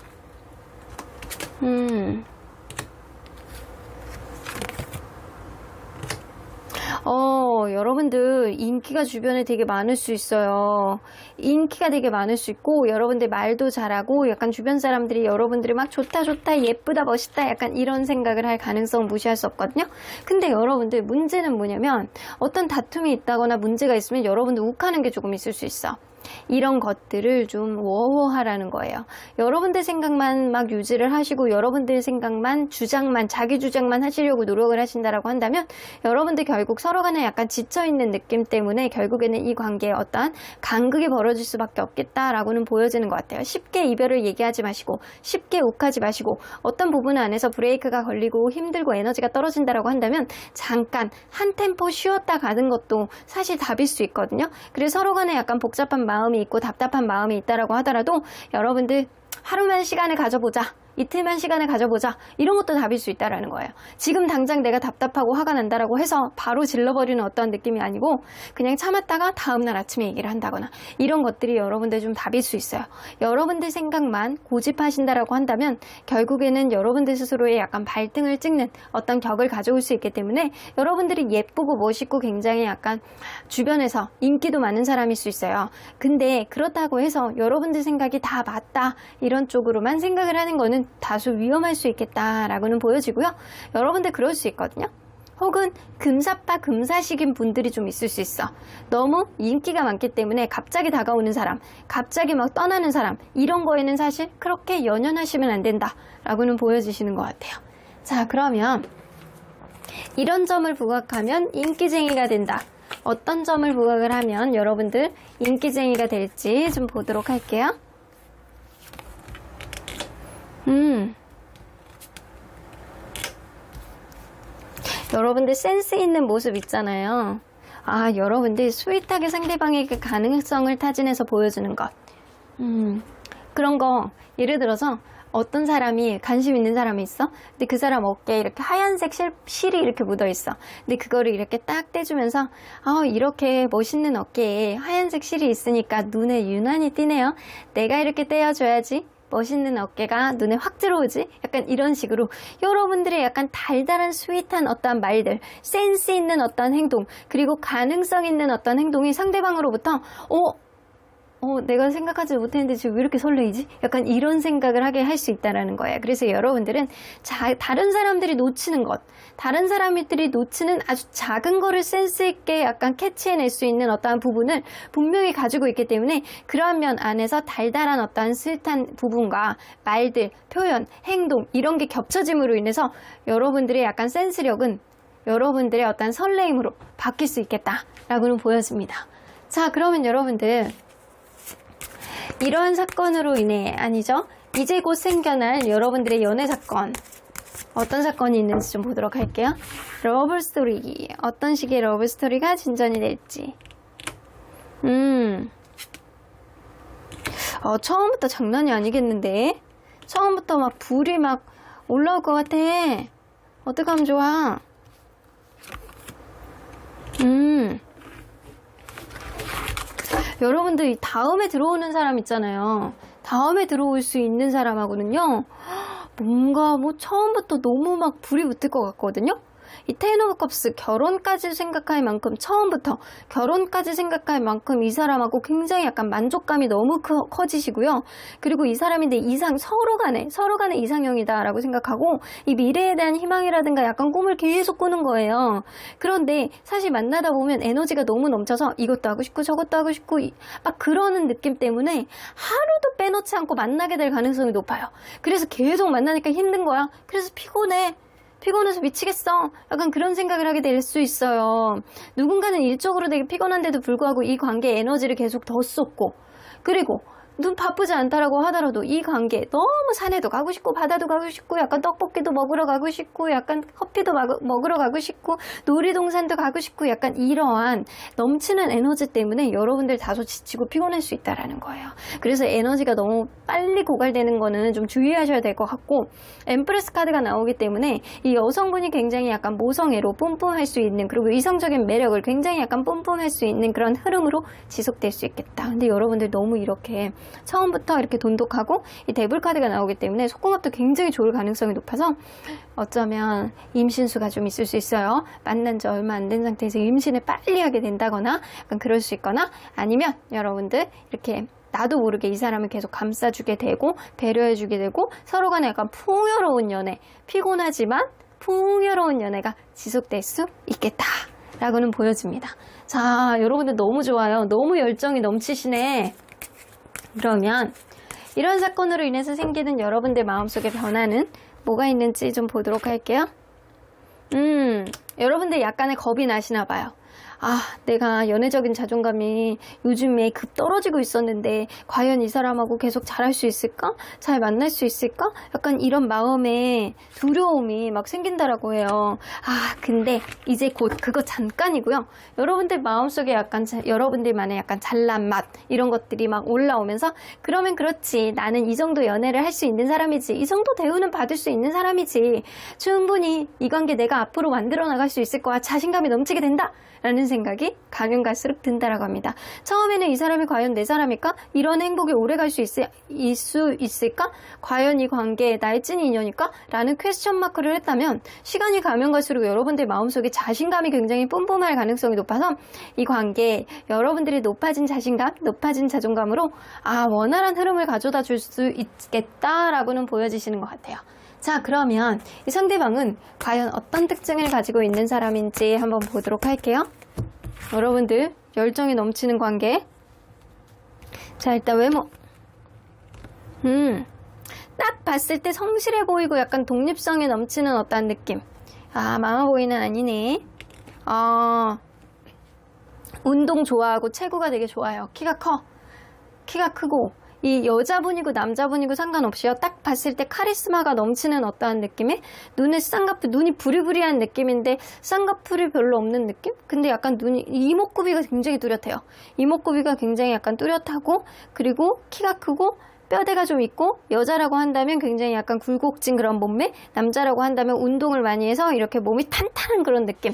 여러분들 인기가 주변에 되게 많을 수 있어요. 인기가 되게 많을 수 있고 여러분들 말도 잘하고 약간 주변 사람들이 여러분들이 막 좋다 좋다 예쁘다 멋있다 약간 이런 생각을 할 가능성 무시할 수 없거든요. 근데 여러분들 문제는 뭐냐면 어떤 다툼이 있다거나 문제가 있으면 여러분들 욱하는 게 조금 있을 수 있어. 이런 것들을 좀 워워하라는 거예요. 여러분들 생각만 막 유지를 하시고 여러분들 생각만, 주장만, 자기 주장만 하시려고 노력을 하신다라고 한다면 여러분들 결국 서로 간에 약간 지쳐있는 느낌 때문에 결국에는 이 관계에 어떠한 간극이 벌어질 수밖에 없겠다라고는 보여지는 것 같아요. 쉽게 이별을 얘기하지 마시고 쉽게 욱하지 마시고 어떤 부분 안에서 브레이크가 걸리고 힘들고 에너지가 떨어진다라고 한다면 잠깐 한 템포 쉬었다 가는 것도 사실 답일 수 있거든요. 그래서 서로 간에 약간 복잡한 마음이 있고 답답한 마음이 있다라고 하더라도 여러분들 하루만 시간을 가져보자, 이틀만 시간을 가져보자, 이런 것도 답일 수 있다라는 거예요. 지금 당장 내가 답답하고 화가 난다라고 해서 바로 질러버리는 어떤 느낌이 아니고 그냥 참았다가 다음날 아침에 얘기를 한다거나 이런 것들이 여러분들 좀 답일 수 있어요. 여러분들 생각만 고집하신다라고 한다면 결국에는 여러분들 스스로의 약간 발등을 찍는 어떤 격을 가져올 수 있기 때문에 여러분들이 예쁘고 멋있고 굉장히 약간 주변에서 인기도 많은 사람일 수 있어요. 근데 그렇다고 해서 여러분들 생각이 다 맞다 이런 쪽으로만 생각을 하는 거는 다소 위험할 수 있겠다라고는 보여지고요. 여러분들 그럴 수 있거든요. 혹은 금사빠 금사식인 분들이 좀 있을 수 있어. 너무 인기가 많기 때문에 갑자기 다가오는 사람, 갑자기 막 떠나는 사람, 이런 거에는 사실 그렇게 연연하시면 안 된다라고는 보여지시는 것 같아요. 자, 그러면 이런 점을 부각하면 인기쟁이가 된다. 어떤 점을 부각을 하면 여러분들 인기쟁이가 될지 좀 보도록 할게요. 여러분들 센스 있는 모습 있잖아요. 아, 여러분들 스윗하게 상대방에게 가능성을 타진해서 보여주는 것. 그런 거, 예를 들어서 어떤 사람이 관심 있는 사람이 있어? 근데 그 사람 어깨에 이렇게 하얀색 실이 이렇게 묻어 있어. 근데 그거를 이렇게 딱 떼주면서 이렇게 멋있는 어깨에 하얀색 실이 있으니까 눈에 유난히 띄네요. 내가 이렇게 떼어줘야지 멋있는 어깨가 눈에 확 들어오지? 약간 이런 식으로 여러분들의 약간 달달한 스윗한 어떠한 말들, 센스 있는 어떠한 행동, 그리고 가능성 있는 어떠한 행동이 상대방으로부터 내가 생각하지 못했는데 지금 왜 이렇게 설레이지? 약간 이런 생각을 하게 할 수 있다는 거예요. 그래서 여러분들은 다른 사람들이 놓치는 것, 다른 사람들이 놓치는 아주 작은 거를 센스 있게 약간 캐치해낼 수 있는 어떠한 부분을 분명히 가지고 있기 때문에 그러한 면 안에서 달달한 어떠한 스윗한 부분과 말들, 표현, 행동 이런 게 겹쳐짐으로 인해서 여러분들의 약간 센스력은 여러분들의 어떤 설레임으로 바뀔 수 있겠다라고는 보여집니다. 자, 그러면 여러분들 이러한 사건으로 인해 아니죠? 이제 곧 생겨날 여러분들의 연애 사건 어떤 사건이 있는지 좀 보도록 할게요. 러브 스토리 어떤 식의 러브 스토리가 진전이 될지 처음부터 장난이 아니겠는데 처음부터 막 불이 막 올라올 것 같아. 어떡하면 좋아. 여러분들 다음에 들어오는 사람 있잖아요. 다음에 들어올 수 있는 사람하고는요. 뭔가 처음부터 너무 막 불이 붙을 것 같거든요. 이 텐 오브 컵스 결혼까지 생각할 만큼 처음부터 결혼까지 생각할 만큼 이 사람하고 굉장히 약간 만족감이 너무 커지시고요. 그리고 이 사람이 내 서로 간의 이상형이다라고 생각하고 이 미래에 대한 희망이라든가 약간 꿈을 계속 꾸는 거예요. 그런데 사실 만나다 보면 에너지가 너무 넘쳐서 이것도 하고 싶고 저것도 하고 싶고 막 그러는 느낌 때문에 하루도 빼놓지 않고 만나게 될 가능성이 높아요. 그래서 계속 만나니까 힘든 거야. 그래서 피곤해서 미치겠어. 약간 그런 생각을 하게 될 수 있어요. 누군가는 일적으로 되게 피곤한데도 불구하고 이 관계에 에너지를 계속 더 쏟고 그리고 눈 바쁘지 않다라고 하더라도 이 관계 너무 산에도 가고 싶고 바다도 가고 싶고 약간 떡볶이도 먹으러 가고 싶고 약간 커피도 먹으러 가고 싶고 놀이동산도 가고 싶고 약간 이러한 넘치는 에너지 때문에 여러분들 다소 지치고 피곤할 수 있다라는 거예요. 그래서 에너지가 너무 빨리 고갈되는 거는 좀 주의하셔야 될 것 같고 엠프레스 카드가 나오기 때문에 이 여성분이 굉장히 약간 모성애로 뿜뿜할 수 있는 그리고 이성적인 매력을 굉장히 약간 뿜뿜할 수 있는 그런 흐름으로 지속될 수 있겠다. 근데 여러분들 너무 이렇게 처음부터 이렇게 돈독하고 이 데블 카드가 나오기 때문에 속궁합도 굉장히 좋을 가능성이 높아서 어쩌면 임신수가 좀 있을 수 있어요. 만난 지 얼마 안 된 상태에서 임신을 빨리 하게 된다거나 약간 그럴 수 있거나 아니면 여러분들 이렇게 나도 모르게 이 사람을 계속 감싸주게 되고 배려해주게 되고 서로 간에 약간 풍요로운 연애 피곤하지만 풍요로운 연애가 지속될 수 있겠다 라고는 보여집니다. 자, 여러분들 너무 좋아요. 너무 열정이 넘치시네. 그러면 이런 사건으로 인해서 생기는 여러분들 마음속의 변화는 뭐가 있는지 좀 보도록 할게요. 여러분들 약간의 겁이 나시나 봐요. 내가 연애적인 자존감이 요즘에 급 떨어지고 있었는데 과연 이 사람하고 계속 잘할 수 있을까? 잘 만날 수 있을까? 약간 이런 마음에 두려움이 막 생긴다라고 해요. 근데 이제 곧 그거 잠깐이고요. 여러분들 마음속에 약간 여러분들만의 약간 잘난 맛 이런 것들이 막 올라오면서 그러면 그렇지 나는 이 정도 연애를 할 수 있는 사람이지 이 정도 대우는 받을 수 있는 사람이지 충분히 이 관계 내가 앞으로 만들어 나갈 수 있을 거야 자신감이 넘치게 된다 라는 생각이 가면 갈수록 든다라고 합니다. 처음에는 이 사람이 과연 내 사람일까? 이런 행복이 오래 갈 수 있을까? 과연 이 관계에 나의 찐 인연일까? 라는 퀘스천 마크를 했다면 시간이 가면 갈수록 여러분들 마음속에 자신감이 굉장히 뿜뿜할 가능성이 높아서 이 관계에 여러분들이 높아진 자신감, 높아진 자존감으로 원활한 흐름을 가져다 줄 수 있겠다라고는 보여지시는 것 같아요. 자, 그러면 이 상대방은 과연 어떤 특징을 가지고 있는 사람인지 한번 보도록 할게요. 여러분들 열정이 넘치는 관계. 자, 일단 외모. 딱 봤을 때 성실해 보이고 약간 독립성이 넘치는 어떤 느낌. 마마보이는 아니네. 운동 좋아하고 체구가 되게 좋아요. 키가 크고 이 여자분이고 남자분이고 상관없이요. 딱 봤을 때 카리스마가 넘치는 어떠한 느낌의 눈에 눈이 부리부리한 느낌인데 쌍꺼풀이 별로 없는 느낌? 근데 약간 이목구비가 굉장히 뚜렷해요. 이목구비가 굉장히 약간 뚜렷하고 그리고 키가 크고 뼈대가 좀 있고 여자라고 한다면 굉장히 약간 굴곡진 그런 몸매, 남자라고 한다면 운동을 많이 해서 이렇게 몸이 탄탄한 그런 느낌.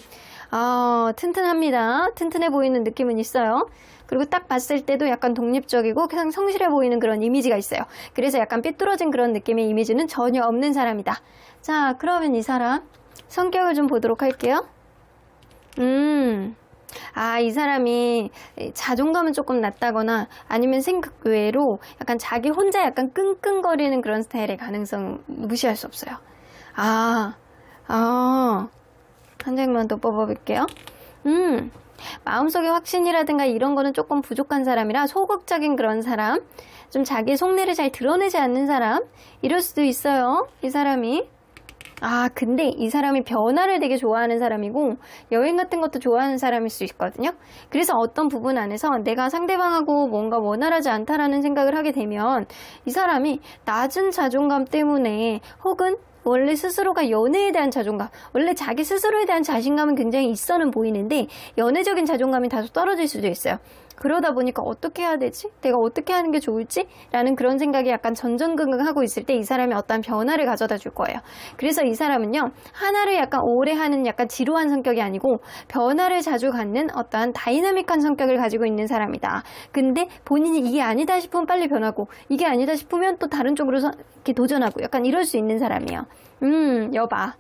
튼튼합니다. 튼튼해 보이는 느낌은 있어요. 그리고 딱 봤을 때도 약간 독립적이고 그냥 성실해 보이는 그런 이미지가 있어요. 그래서 약간 삐뚤어진 그런 느낌의 이미지는 전혀 없는 사람이다. 자, 그러면 이 사람 성격을 좀 보도록 할게요. 이 사람이 자존감은 조금 낮다거나 아니면 생각 외로 약간 자기 혼자 약간 끙끙거리는 그런 스타일의 가능성 무시할 수 없어요. 한 장만 더 뽑아볼게요. 마음속의 확신이라든가 이런 거는 조금 부족한 사람이라 소극적인 그런 사람, 좀 자기 속내를 잘 드러내지 않는 사람, 이럴 수도 있어요. 이 사람이. 근데 이 사람이 변화를 되게 좋아하는 사람이고 여행 같은 것도 좋아하는 사람일 수 있거든요. 그래서 어떤 부분 안에서 내가 상대방하고 뭔가 원활하지 않다라는 생각을 하게 되면 이 사람이 낮은 자존감 때문에 혹은 원래 스스로가 연애에 대한 자존감, 원래 자기 스스로에 대한 자신감은 굉장히 있어는 보이는데 연애적인 자존감이 다소 떨어질 수도 있어요. 그러다 보니까 어떻게 해야 되지? 내가 어떻게 하는 게 좋을지? 라는 그런 생각이 약간 전전긍긍하고 있을 때 이 사람이 어떤 변화를 가져다 줄 거예요. 그래서 이 사람은요, 하나를 약간 오래 하는 약간 지루한 성격이 아니고 변화를 자주 갖는 어떠한 다이나믹한 성격을 가지고 있는 사람이다. 근데 본인이 이게 아니다 싶으면 빨리 변하고 이게 아니다 싶으면 또 다른 쪽으로 이렇게 도전하고 약간 이럴 수 있는 사람이에요. 여봐.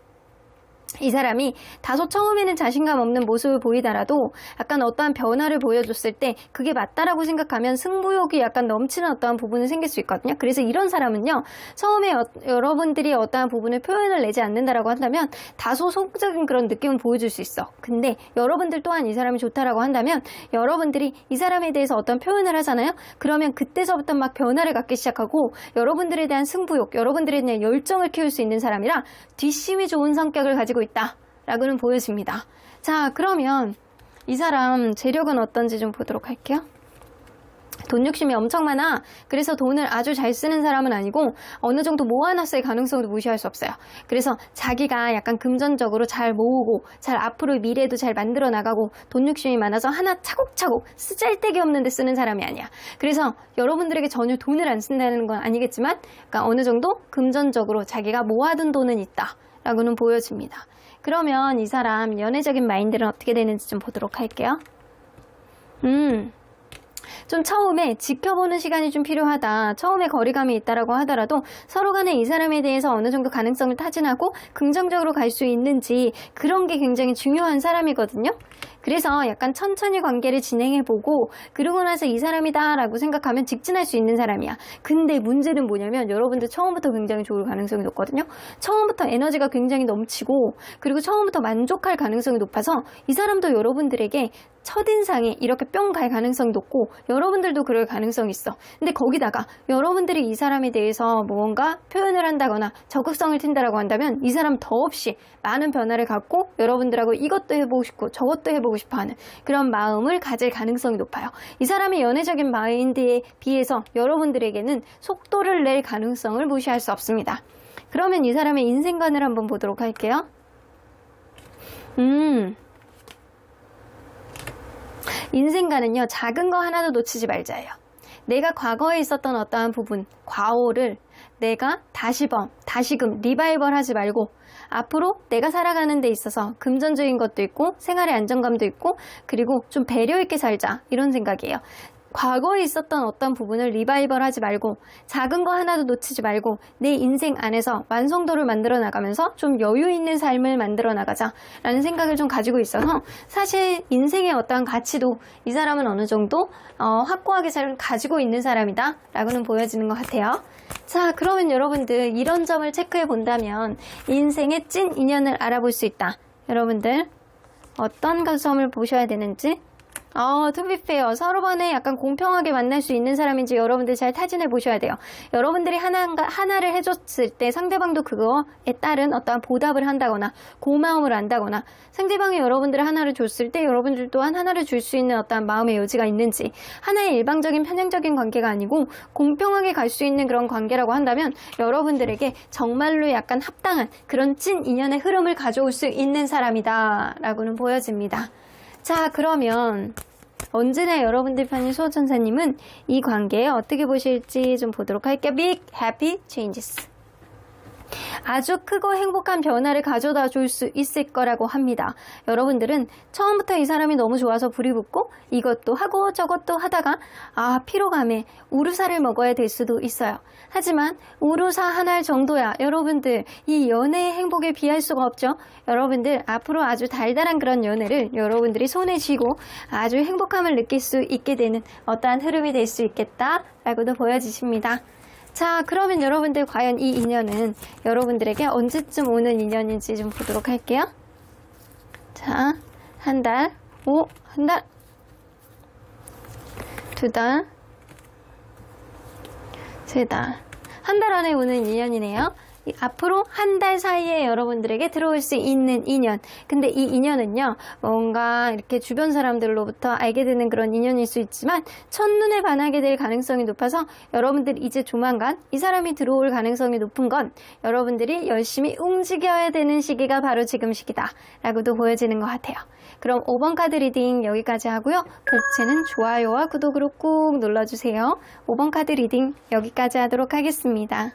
이 사람이 다소 처음에는 자신감 없는 모습을 보이더라도 약간 어떠한 변화를 보여줬을 때 그게 맞다라고 생각하면 승부욕이 약간 넘치는 어떠한 부분이 생길 수 있거든요. 그래서 이런 사람은요, 처음에 여러분들이 어떠한 부분을 표현을 내지 않는다라고 한다면 다소 소극적인 그런 느낌을 보여줄 수 있어. 근데 여러분들 또한 이 사람이 좋다라고 한다면 여러분들이 이 사람에 대해서 어떤 표현을 하잖아요. 그러면 그때서부터 막 변화를 갖기 시작하고 여러분들에 대한 승부욕, 여러분들에 대한 열정을 키울 수 있는 사람이라 뒷심이 좋은 성격을 가지고 있다 라고는 보여집니다. 자, 그러면 이 사람 재력은 어떤지 좀 보도록 할게요. 돈 욕심이 엄청 많아. 그래서 돈을 아주 잘 쓰는 사람은 아니고 어느 정도 모아놨을 가능성도 무시할 수 없어요. 그래서 자기가 약간 금전적으로 잘 모으고 잘 앞으로 미래도 잘 만들어 나가고 돈 욕심이 많아서 하나 차곡차곡 쓰잘데기 없는 데 쓰는 사람이 아니야. 그래서 여러분들에게 전혀 돈을 안 쓴다는 건 아니겠지만 그러니까 어느 정도 금전적으로 자기가 모아둔 돈은 있다 라고는 보여집니다. 그러면 이 사람 연애적인 마인드는 어떻게 되는지 좀 보도록 할게요. 좀 처음에 지켜보는 시간이 좀 필요하다. 처음에 거리감이 있다라고 하더라도 서로 간에 이 사람에 대해서 어느 정도 가능성을 타진하고 긍정적으로 갈 수 있는지 그런 게 굉장히 중요한 사람이거든요. 그래서 약간 천천히 관계를 진행해보고 그러고 나서 이 사람이다 라고 생각하면 직진할 수 있는 사람이야. 근데 문제는 뭐냐면 여러분들 처음부터 굉장히 좋을 가능성이 높거든요. 처음부터 에너지가 굉장히 넘치고 그리고 처음부터 만족할 가능성이 높아서 이 사람도 여러분들에게 첫인상에 이렇게 뿅 갈 가능성이 높고 여러분들도 그럴 가능성이 있어. 근데 거기다가 여러분들이 이 사람에 대해서 뭔가 표현을 한다거나 적극성을 띈다라고 한다면 이 사람 더없이 많은 변화를 갖고 여러분들하고 이것도 해보고 싶고 저것도 해보고 싶어 하는 그런 마음을 가질 가능성이 높아요. 이 사람의 연애적인 마인드에 비해서 여러분들에게는 속도를 낼 가능성을 무시할 수 없습니다. 그러면 이 사람의 인생관을 한번 보도록 할게요. 인생관은요, 작은 거 하나도 놓치지 말자예요. 내가 과거에 있었던 어떠한 부분, 과오를 내가 다시금 리바이벌 하지 말고 앞으로 내가 살아가는 데 있어서 금전적인 것도 있고 생활의 안정감도 있고 그리고 좀 배려 있게 살자 이런 생각이에요. 과거에 있었던 어떤 부분을 리바이벌 하지 말고 작은 거 하나도 놓치지 말고 내 인생 안에서 완성도를 만들어 나가면서 좀 여유 있는 삶을 만들어 나가자 라는 생각을 좀 가지고 있어서 사실 인생의 어떠한 가치도 이 사람은 어느 정도 확고하게 잘 가지고 있는 사람이다 라고는 보여지는 것 같아요. 자, 그러면 여러분들 이런 점을 체크해 본다면 인생의 찐 인연을 알아볼 수 있다. 여러분들 어떤 점을 보셔야 되는지 To be fair. 서로 간에 약간 공평하게 만날 수 있는 사람인지 여러분들 잘 타진해 보셔야 돼요. 여러분들이 하나를 해줬을 때 상대방도 그거에 따른 어떠한 보답을 한다거나 고마움을 안다거나 상대방이 여러분들 하나를 줬을 때 여러분들 또한 하나를 줄 수 있는 어떠한 마음의 여지가 있는지 하나의 일방적인 편향적인 관계가 아니고 공평하게 갈 수 있는 그런 관계라고 한다면 여러분들에게 정말로 약간 합당한 그런 찐 인연의 흐름을 가져올 수 있는 사람이다 라고는 보여집니다. 자, 그러면 언제나 여러분들 편인 수호천사님은 이 관계에 어떻게 보실지 좀 보도록 할게요. Big Happy Changes. 아주 크고 행복한 변화를 가져다 줄 수 있을 거라고 합니다. 여러분들은 처음부터 이 사람이 너무 좋아서 불이 붙고 이것도 하고 저것도 하다가 피로감에 우루사를 먹어야 될 수도 있어요. 하지만 우루사 한 알 정도야 여러분들 이 연애의 행복에 비할 수가 없죠. 여러분들 앞으로 아주 달달한 그런 연애를 여러분들이 손에 쥐고 아주 행복함을 느낄 수 있게 되는 어떠한 흐름이 될 수 있겠다라고도 보여지십니다. 자, 그러면 여러분들 과연 이 인연은 여러분들에게 언제쯤 오는 인연인지 좀 보도록 할게요. 자, 한 달, 한 달, 두 달, 세 달. 한 달 안에 오는 인연이네요. 앞으로 한 달 사이에 여러분들에게 들어올 수 있는 인연. 근데 이 인연은요, 뭔가 이렇게 주변 사람들로부터 알게 되는 그런 인연일 수 있지만, 첫눈에 반하게 될 가능성이 높아서 여러분들 이제 조만간 이 사람이 들어올 가능성이 높은 건 여러분들이 열심히 움직여야 되는 시기가 바로 지금 시기다. 라고도 보여지는 것 같아요. 그럼 5번 카드 리딩 여기까지 하고요. 복채는 좋아요와 구독으로 꾹 눌러주세요. 5번 카드 리딩 여기까지 하도록 하겠습니다.